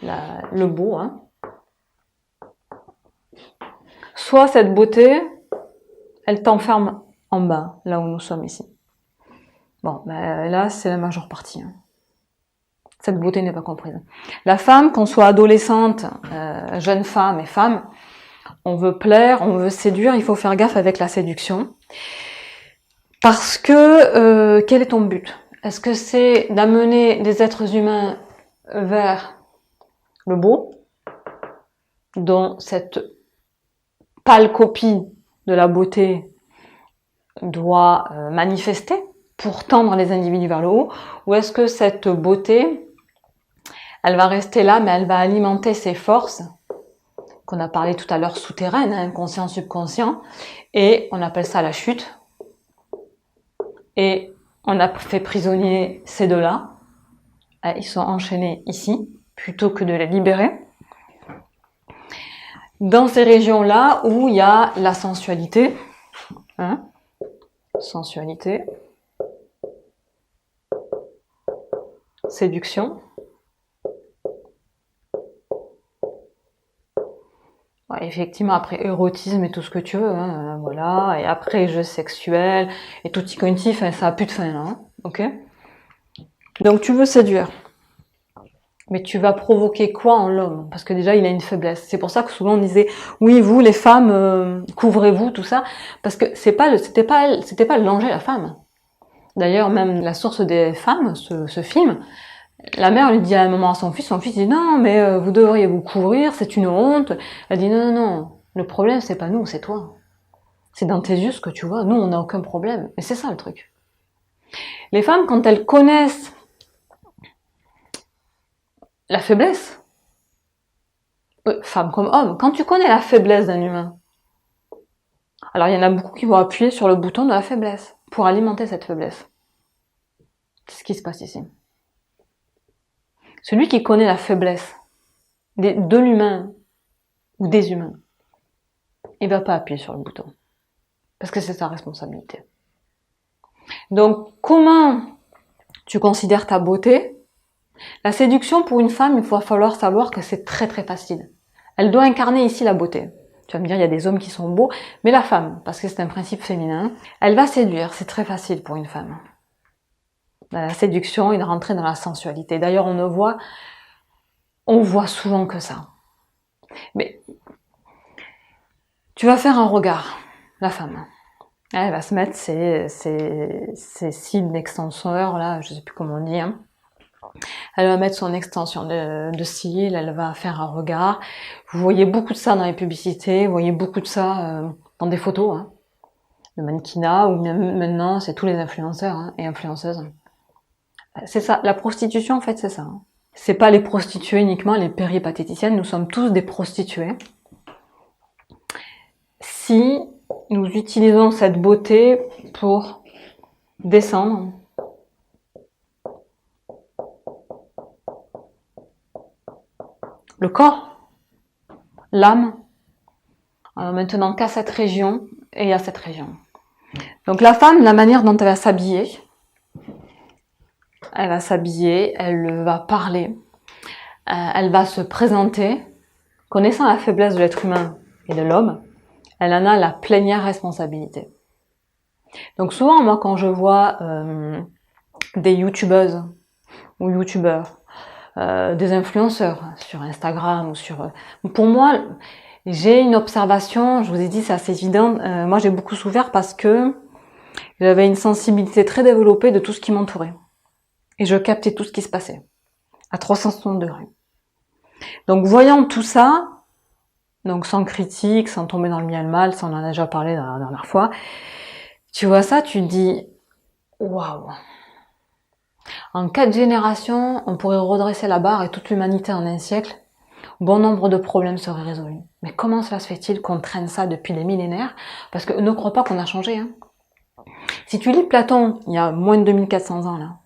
le beau, soit cette beauté, elle t'enferme en bas, là où nous sommes ici. Bon, ben là c'est la majeure partie. Cette beauté n'est pas comprise. La femme, qu'on soit adolescente, jeune femme et femme, on veut plaire, on veut séduire, il faut faire gaffe avec la séduction. Parce que, quel est ton but? Est-ce que c'est d'amener des êtres humains vers le beau, dont cette pâle copie de la beauté doit manifester pour tendre les individus vers le haut, ou est-ce que cette beauté, elle va rester là, mais elle va alimenter ses forces, qu'on a parlé tout à l'heure, souterraines, inconscient, subconscient, et on appelle ça la chute. Et on a fait prisonnier ces deux-là. Ils sont enchaînés ici, plutôt que de les libérer. Dans ces régions-là où il y a la sensualité, sensualité, séduction, ouais, effectivement, après érotisme et tout ce que tu veux, voilà, et après jeu sexuel et tout y cognitif, ça a plus de fin, ok? Donc tu veux séduire, mais tu vas provoquer quoi en l'homme? Parce que déjà il a une faiblesse. C'est pour ça que souvent on disait, oui, vous les femmes, couvrez-vous, tout ça, parce que c'était pas le danger la femme. D'ailleurs, même la source des femmes, ce film, la mère lui dit à un moment à son fils dit non, mais vous devriez vous couvrir, c'est une honte. Elle dit non, le problème c'est pas nous, c'est toi. C'est dans tes yeux ce que tu vois, nous on n'a aucun problème. Mais c'est ça le truc. Les femmes, quand elles connaissent la faiblesse, femme comme homme, quand tu connais la faiblesse d'un humain, alors il y en a beaucoup qui vont appuyer sur le bouton de la faiblesse pour alimenter cette faiblesse. C'est ce qui se passe ici. Celui qui connaît la faiblesse de l'humain ou des humains, il va pas appuyer sur le bouton. Parce que c'est sa responsabilité. Donc, comment tu considères ta beauté? La séduction pour une femme, il va falloir savoir que c'est très très facile. Elle doit incarner ici la beauté. Tu vas me dire, il y a des hommes qui sont beaux, mais la femme, parce que c'est un principe féminin, elle va séduire, c'est très facile pour une femme. La séduction, une rentrée dans la sensualité. D'ailleurs, on voit souvent que ça. Mais tu vas faire un regard, la femme. Elle va se mettre ses cils d'extenseur, là, je sais plus comment on dit. Elle va mettre son extension de cils, elle va faire un regard. Vous voyez beaucoup de ça dans les publicités, vous voyez beaucoup de ça dans des photos. Le mannequinat, ou même maintenant, c'est tous les influenceurs et influenceuses. C'est ça, la prostitution en fait c'est ça. C'est pas les prostituées uniquement, les péripatéticiennes, nous sommes tous des prostituées. Si nous utilisons cette beauté pour descendre, le corps, l'âme, maintenant qu'à cette région et à cette région. Donc la femme, la manière dont elle va s'habiller, elle va parler, elle va se présenter, connaissant la faiblesse de l'être humain, et de l'homme, elle en a la plénière responsabilité. Donc souvent, moi, quand je vois des youtubeuses ou youtubeurs, des influenceurs sur Instagram ou sur... Pour moi, j'ai une observation, je vous ai dit, c'est assez évident. Moi, j'ai beaucoup souffert parce que j'avais une sensibilité très développée de tout ce qui m'entourait. Et je captais tout ce qui se passait, à 360 degrés. Donc, voyant tout ça, donc sans critique, sans tomber dans le bien et le mal, ça on en a déjà parlé la dernière fois, tu vois ça, tu te dis, waouh! En 4 générations, on pourrait redresser la barre et toute l'humanité en un siècle, bon nombre de problèmes seraient résolus. Mais comment cela se fait-il qu'on traîne ça depuis des millénaires? Parce que ne crois pas qu'on a changé. Hein. Si tu lis Platon, il y a moins de 2400 ans, là,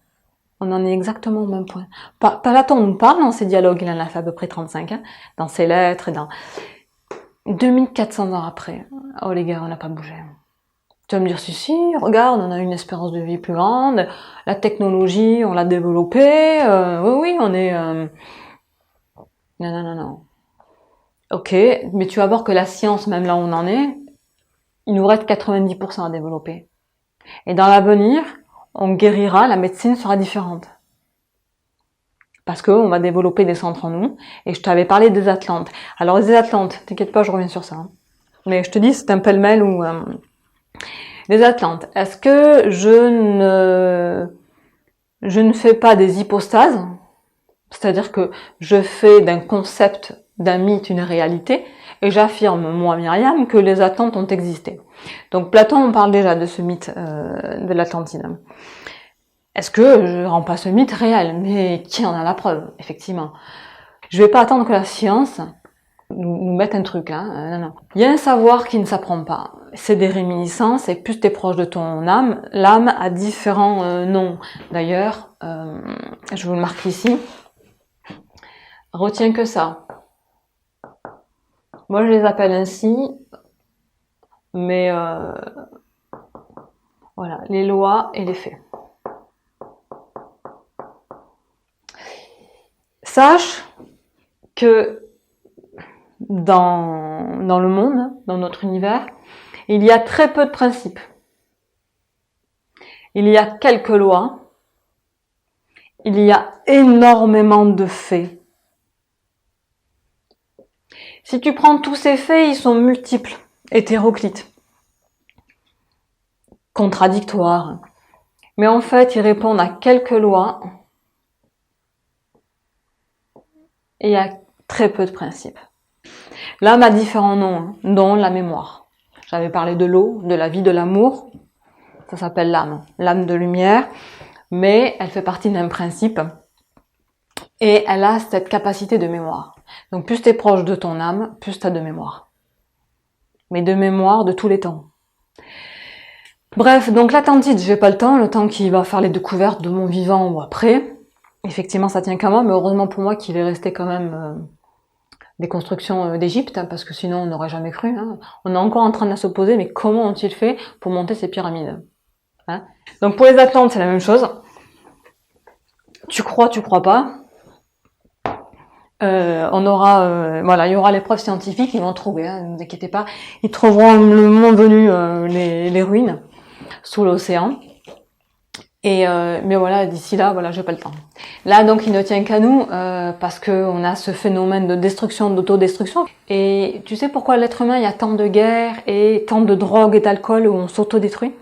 on en est exactement au même point. Platon nous parle dans ses dialogues, il en a fait à peu près 35, hein, dans ses lettres, et dans 2400 ans après. Oh les gars, on n'a pas bougé. Tu vas me dire, si, regarde, on a une espérance de vie plus grande, la technologie, on l'a développée, oui, on est... Non. Ok, mais tu vas voir que la science, même là où on en est, il nous reste 90% à développer. Et dans l'avenir, on guérira, la médecine sera différente. Parce qu'on va développer des centres en nous, et je t'avais parlé des Atlantes. Alors les Atlantes, t'inquiète pas, je reviens sur ça. Hein. Mais je te dis, c'est un pêle-mêle où... les Atlantes, est-ce que je ne fais pas des hypostases? C'est-à-dire que je fais d'un concept, d'un mythe, une réalité, et j'affirme, moi Myriam, que les Atlantes ont existé. Donc Platon, on parle déjà de ce mythe de l'Atlantide. Est-ce que je rends pas ce mythe réel? Mais qui en a la preuve, effectivement? Je vais pas attendre que la science nous mette un truc, hein. Non. Il y a un savoir qui ne s'apprend pas. C'est des réminiscences, et plus t'es proche de ton âme, l'âme a différents noms. D'ailleurs, je vous le marque ici. Retiens que ça. Moi, je les appelle ainsi, mais voilà, les lois et les faits. Sache que dans le monde, dans notre univers, il y a très peu de principes. Il y a quelques lois. Il y a énormément de faits. Si tu prends tous ces faits, ils sont multiples, hétéroclites, contradictoires. Mais en fait, ils répondent à quelques lois et il y a très peu de principes. L'âme a différents noms, hein, dont la mémoire. J'avais parlé de l'eau, de la vie, de l'amour. Ça s'appelle l'âme, l'âme de lumière. Mais elle fait partie d'un principe et elle a cette capacité de mémoire. Donc plus tu es proche de ton âme, plus tu as de mémoire. Mais de mémoire de tous les temps. Bref, donc l'Atlantide, j'ai pas le temps qui va faire les découvertes de mon vivant ou après. Effectivement, ça tient qu'à moi, mais heureusement pour moi qu'il est resté quand même des constructions d'Égypte, hein, parce que sinon on n'aurait jamais cru. Hein. On est encore en train de se poser, mais comment ont-ils fait pour monter ces pyramides, hein? Donc pour les Atlantes, c'est la même chose. Tu crois pas. On aura, voilà, il y aura les preuves scientifiques, ils vont trouver, hein, ne vous inquiétez pas. Ils trouveront le moment venu les ruines sous l'océan. Et mais voilà, d'ici là, voilà, j'ai pas le temps. Là, donc, il ne tient qu'à nous parce que on a ce phénomène de destruction, d'autodestruction. Et tu sais pourquoi l'être humain, il y a tant de guerres et tant de drogue et d'alcool où on s'autodétruit?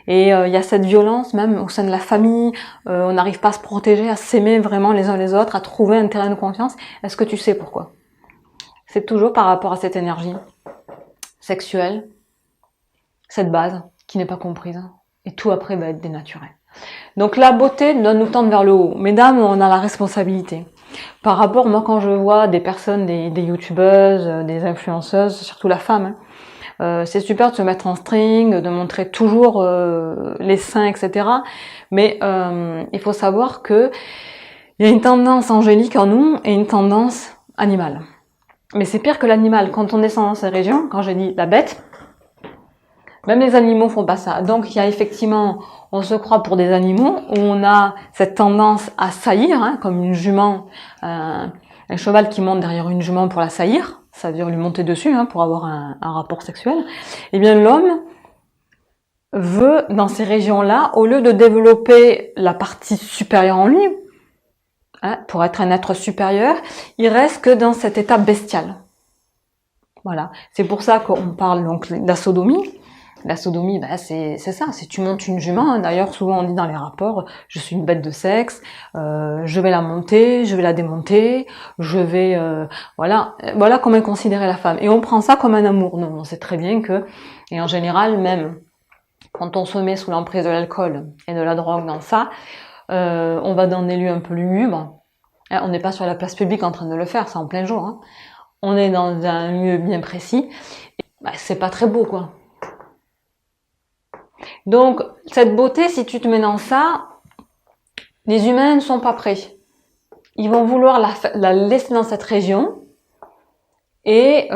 Et il y a cette violence même au sein de la famille, on n'arrive pas à se protéger, à s'aimer vraiment les uns les autres, à trouver un terrain de confiance. Est-ce que tu sais pourquoi? C'est toujours par rapport à cette énergie sexuelle, cette base qui n'est pas comprise. Et tout après va être dénaturé. Donc la beauté doit nous tendre vers le haut. Mesdames, on a la responsabilité. Par rapport, moi quand je vois des personnes, des youtubeuses, des influenceuses, surtout la femme, c'est super de se mettre en string, de montrer toujours les seins, etc. Mais il faut savoir que il y a une tendance angélique en nous et une tendance animale. Mais c'est pire que l'animal. Quand on descend dans ces régions, quand j'ai dit la bête, même les animaux font pas ça. Donc il y a effectivement, on se croit pour des animaux, où on a cette tendance à saillir, hein, comme une jument, un cheval qui monte derrière une jument pour la saillir, ça veut dire lui monter dessus pour avoir un rapport sexuel, eh bien l'homme veut, dans ces régions-là, au lieu de développer la partie supérieure en lui, pour être un être supérieur, il reste que dans cet état bestial. Voilà. C'est pour ça qu'on parle donc de la sodomie. La sodomie, c'est ça, c'est tu montes une jument. D'ailleurs, souvent on dit dans les rapports, je suis une bête de sexe, je vais la monter, je vais la démonter, je vais, voilà comment est considérée la femme. Et on prend ça comme un amour. Non, on sait très bien que, et en général même, quand on se met sous l'emprise de l'alcool et de la drogue dans ça, on va dans des lieux un peu lugubres. On n'est pas sur la place publique en train de le faire, c'est en plein jour. On est dans un lieu bien précis. C'est pas très beau, quoi. Donc, cette beauté, si tu te mets dans ça, les humains ne sont pas prêts. Ils vont vouloir la laisser dans cette région et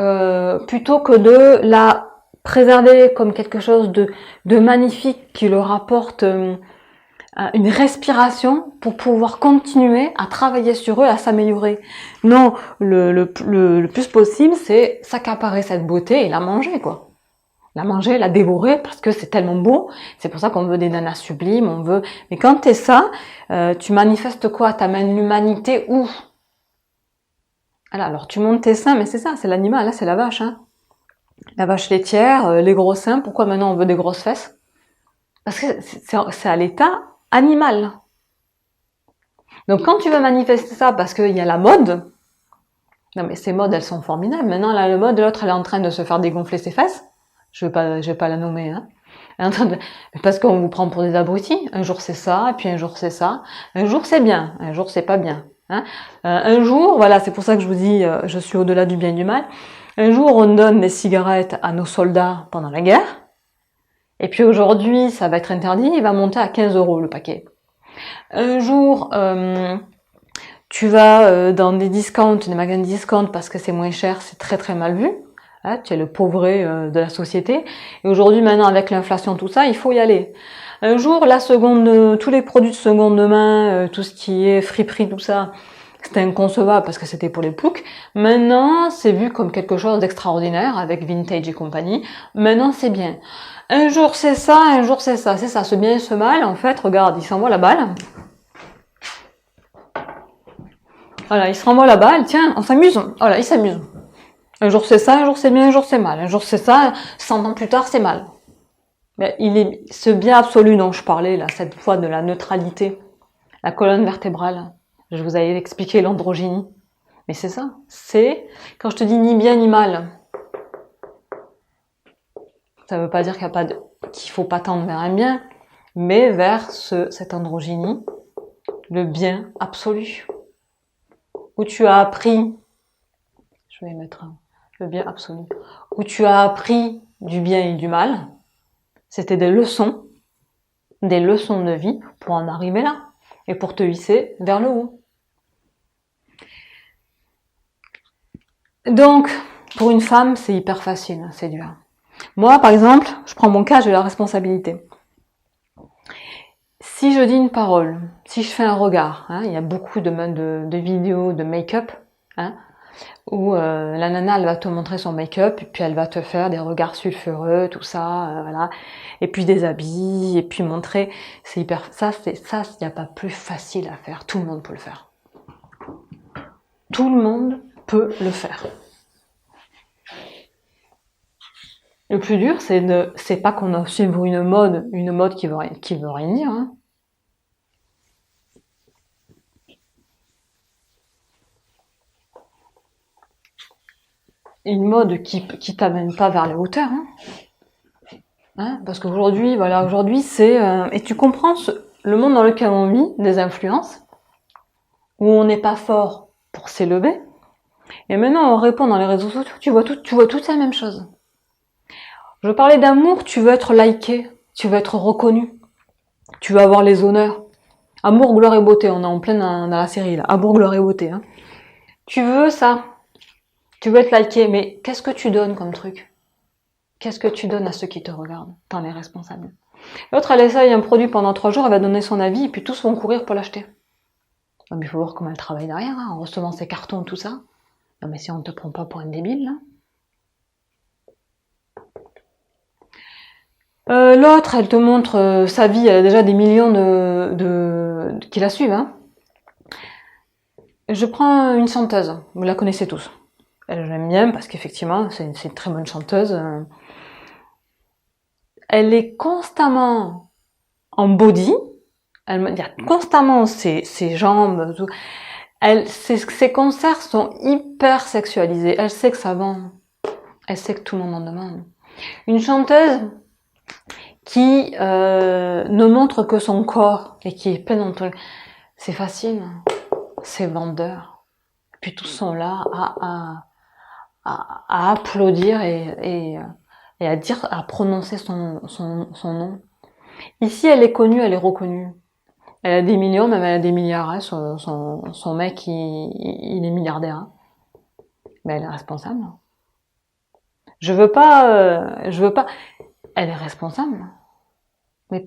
plutôt que de la préserver comme quelque chose de magnifique qui leur apporte une respiration pour pouvoir continuer à travailler sur eux, à s'améliorer. Non, le plus possible, c'est s'accaparer cette beauté et la manger, quoi. La manger, la dévorer, parce que c'est tellement beau. C'est pour ça qu'on veut des nanas sublimes, on veut... Mais quand t'es ça, tu manifestes quoi? T'amènes l'humanité où? Voilà, alors tu montes tes seins, mais c'est ça, c'est l'animal, là c'est la vache. La vache laitière, les gros seins, pourquoi maintenant on veut des grosses fesses? Parce que c'est à l'état animal. Donc quand tu veux manifester ça parce qu'il y a la mode, non mais ces modes elles sont formidables. Maintenant la mode, l'autre elle est en train de se faire dégonfler ses fesses. Je vais pas la nommer, Elle est en train de... Parce qu'on vous prend pour des abrutis. Un jour c'est ça, et puis un jour c'est ça. Un jour c'est bien, un jour c'est pas bien. Un jour, voilà, c'est pour ça que je vous dis, je suis au-delà du bien et du mal. Un jour on donne des cigarettes à nos soldats pendant la guerre. Et puis aujourd'hui, ça va être interdit, il va monter à 15 € le paquet. Un jour, tu vas dans des discounts, des magasins de discount parce que c'est moins cher, c'est très très mal vu. Tu es le pauvré de la société. Et aujourd'hui, maintenant, avec l'inflation, tout ça, il faut y aller. Un jour, tous les produits de seconde main, tout ce qui est friperie, tout ça, c'était inconcevable parce que c'était pour les ploucs. Maintenant, c'est vu comme quelque chose d'extraordinaire avec Vintage et compagnie. Maintenant, c'est bien. Un jour, c'est ça, un jour, c'est ça. C'est ça, ce bien et ce mal. En fait, regarde, il s'envoie la balle. Voilà, il se renvoie la balle. Tiens, on s'amuse. Voilà, il s'amuse. Un jour, c'est ça, un jour, c'est bien, un jour, c'est mal. Un jour, c'est ça, 100 ans plus tard, c'est mal. Mais ce bien absolu dont je parlais, là, cette fois de la neutralité, la colonne vertébrale. Je vous avais expliqué l'androgynie. Mais c'est ça. C'est, quand je te dis ni bien ni mal, ça veut pas dire qu'il faut pas tendre vers un bien, mais vers cette androgynie, le bien absolu. Où tu as appris, je vais mettre le bien absolu, où tu as appris du bien et du mal, c'était des leçons de vie pour en arriver là, et pour te hisser vers le haut. Donc, pour une femme, c'est hyper facile à séduire. Moi, par exemple, je prends mon cas, j'ai la responsabilité. Si je dis une parole, si je fais un regard, il y a beaucoup de vidéos de make-up, où la nana elle va te montrer son make-up, et puis elle va te faire des regards sulfureux, tout ça, voilà, et puis des habits, et puis montrer, c'est hyper, ça, il n'y a pas plus facile à faire, tout le monde peut le faire. Tout le monde peut le faire. Le plus dur, c'est pas qu'on a suivre une mode qui veut rien dire, Une mode qui t'amène pas vers les hauteurs, parce qu'aujourd'hui, voilà, c'est, et tu comprends le monde dans lequel on vit, des influences, où on n'est pas fort pour s'élever, et maintenant on répond dans les réseaux sociaux, tu vois toutes la même chose. Je parlais d'amour, tu veux être liké, tu veux être reconnu, tu veux avoir les honneurs. Amour, gloire et beauté, on est en plein dans la série là, amour, gloire et beauté. Tu veux ça, tu veux être liké, mais qu'est-ce que tu donnes comme truc? Qu'est-ce que tu donnes à ceux qui te regardent? T'en es responsable. L'autre, elle essaye un produit pendant 3 jours, elle va donner son avis, et puis tous vont courir pour l'acheter. Mais il faut voir comment elle travaille derrière, en recevant ses cartons, tout ça. Non mais si on te prend pas pour un débile, là. L'autre, elle te montre sa vie, elle a déjà des millions qui la suivent. Hein. Je prends une chanteuse, vous la connaissez tous. J'aime bien parce qu'effectivement, c'est une très bonne chanteuse. Elle est constamment en body, il y a constamment ses jambes, tout. Ses concerts sont hyper sexualisés. Elle sait que ça vend. Elle sait que tout le monde en demande. Une chanteuse qui ne montre que son corps et qui est pleine de trucs, c'est facile, c'est vendeur. Puis tous sont là à applaudir et à dire, à prononcer son nom. Ici, elle est connue, elle est reconnue. Elle a des millions, même elle a des milliards. Hein. Son mec, il est milliardaire. Hein. Mais elle est responsable. Je veux pas. Elle est responsable. Mais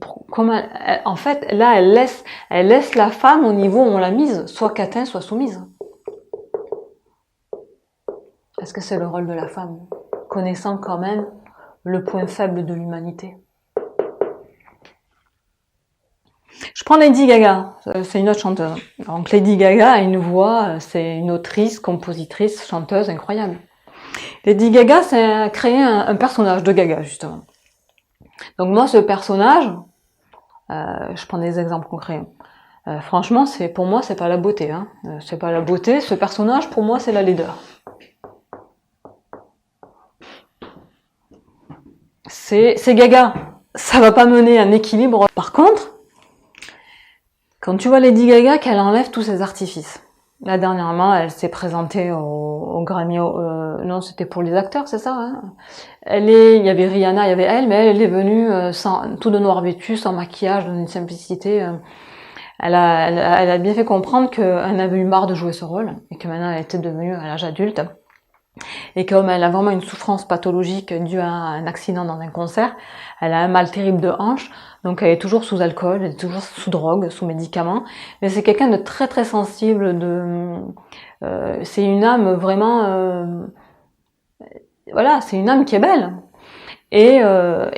en fait, là, elle laisse la femme au niveau où on l'a mise, soit catin, soit soumise. Est-ce que c'est le rôle de la femme, connaissant quand même le point faible de l'humanité? Je prends Lady Gaga, c'est une autre chanteuse. Donc Lady Gaga a une voix, c'est une autrice, compositrice, chanteuse incroyable. Lady Gaga, c'est créer un personnage de Gaga, justement. Donc moi, ce personnage, je prends des exemples concrets. Franchement, pour moi, c'est pas la beauté. Hein. C'est pas la beauté. Ce personnage, pour moi, c'est la laideur. C'est Gaga. Ça va pas mener un équilibre. Par contre, quand tu vois Lady Gaga, qu'elle enlève tous ses artifices. Là, dernièrement, elle s'est présentée au Grammy. Non, c'était pour les acteurs, c'est ça. Hein. Il y avait Rihanna, il y avait elle, mais elle est venue tout de noir vêtue, sans maquillage, dans une simplicité. Elle a bien fait comprendre qu'elle avait eu marre de jouer ce rôle et que maintenant elle était devenue à l'âge adulte. Et comme elle a vraiment une souffrance pathologique due à un accident dans un concert, elle a un mal terrible de hanche, donc elle est toujours sous alcool, elle est toujours sous drogue, sous médicaments, mais c'est quelqu'un de très très sensible, c'est une âme vraiment, voilà, c'est une âme qui est belle. Et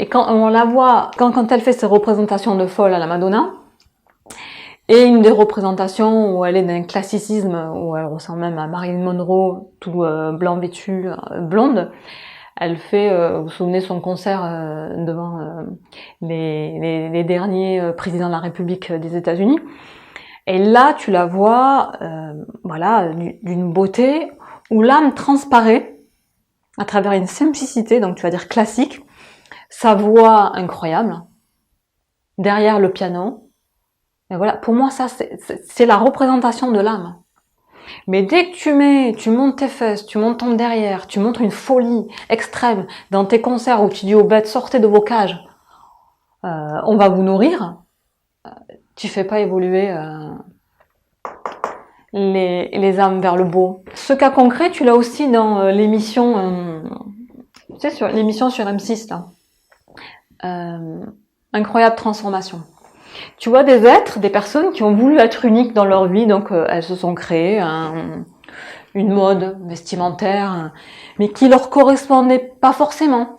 quand on la voit, quand elle fait ses représentations de folle à la Madonna, et une des représentations où elle est d'un classicisme, où elle ressemble même à Marilyn Monroe, tout blanc vêtu, blonde. Elle fait, vous vous souvenez, son concert devant les derniers présidents de la République des États-Unis. Et là, tu la vois, voilà, d'une beauté où l'âme transparaît à travers une simplicité, donc tu vas dire classique, sa voix incroyable, derrière le piano. Et voilà, pour moi, ça, c'est la représentation de l'âme. Mais dès que tu montes tes fesses, tu montes ton derrière, tu montres une folie extrême dans tes concerts où tu dis aux bêtes, sortez de vos cages, on va vous nourrir, tu fais pas évoluer les âmes vers le beau. Ce cas concret, tu l'as aussi dans l'émission, tu sais, sur l'émission sur M6, là. Incroyable transformation. Tu vois des êtres, des personnes qui ont voulu être uniques dans leur vie, donc elles se sont créées une mode vestimentaire, mais qui leur correspondait pas forcément.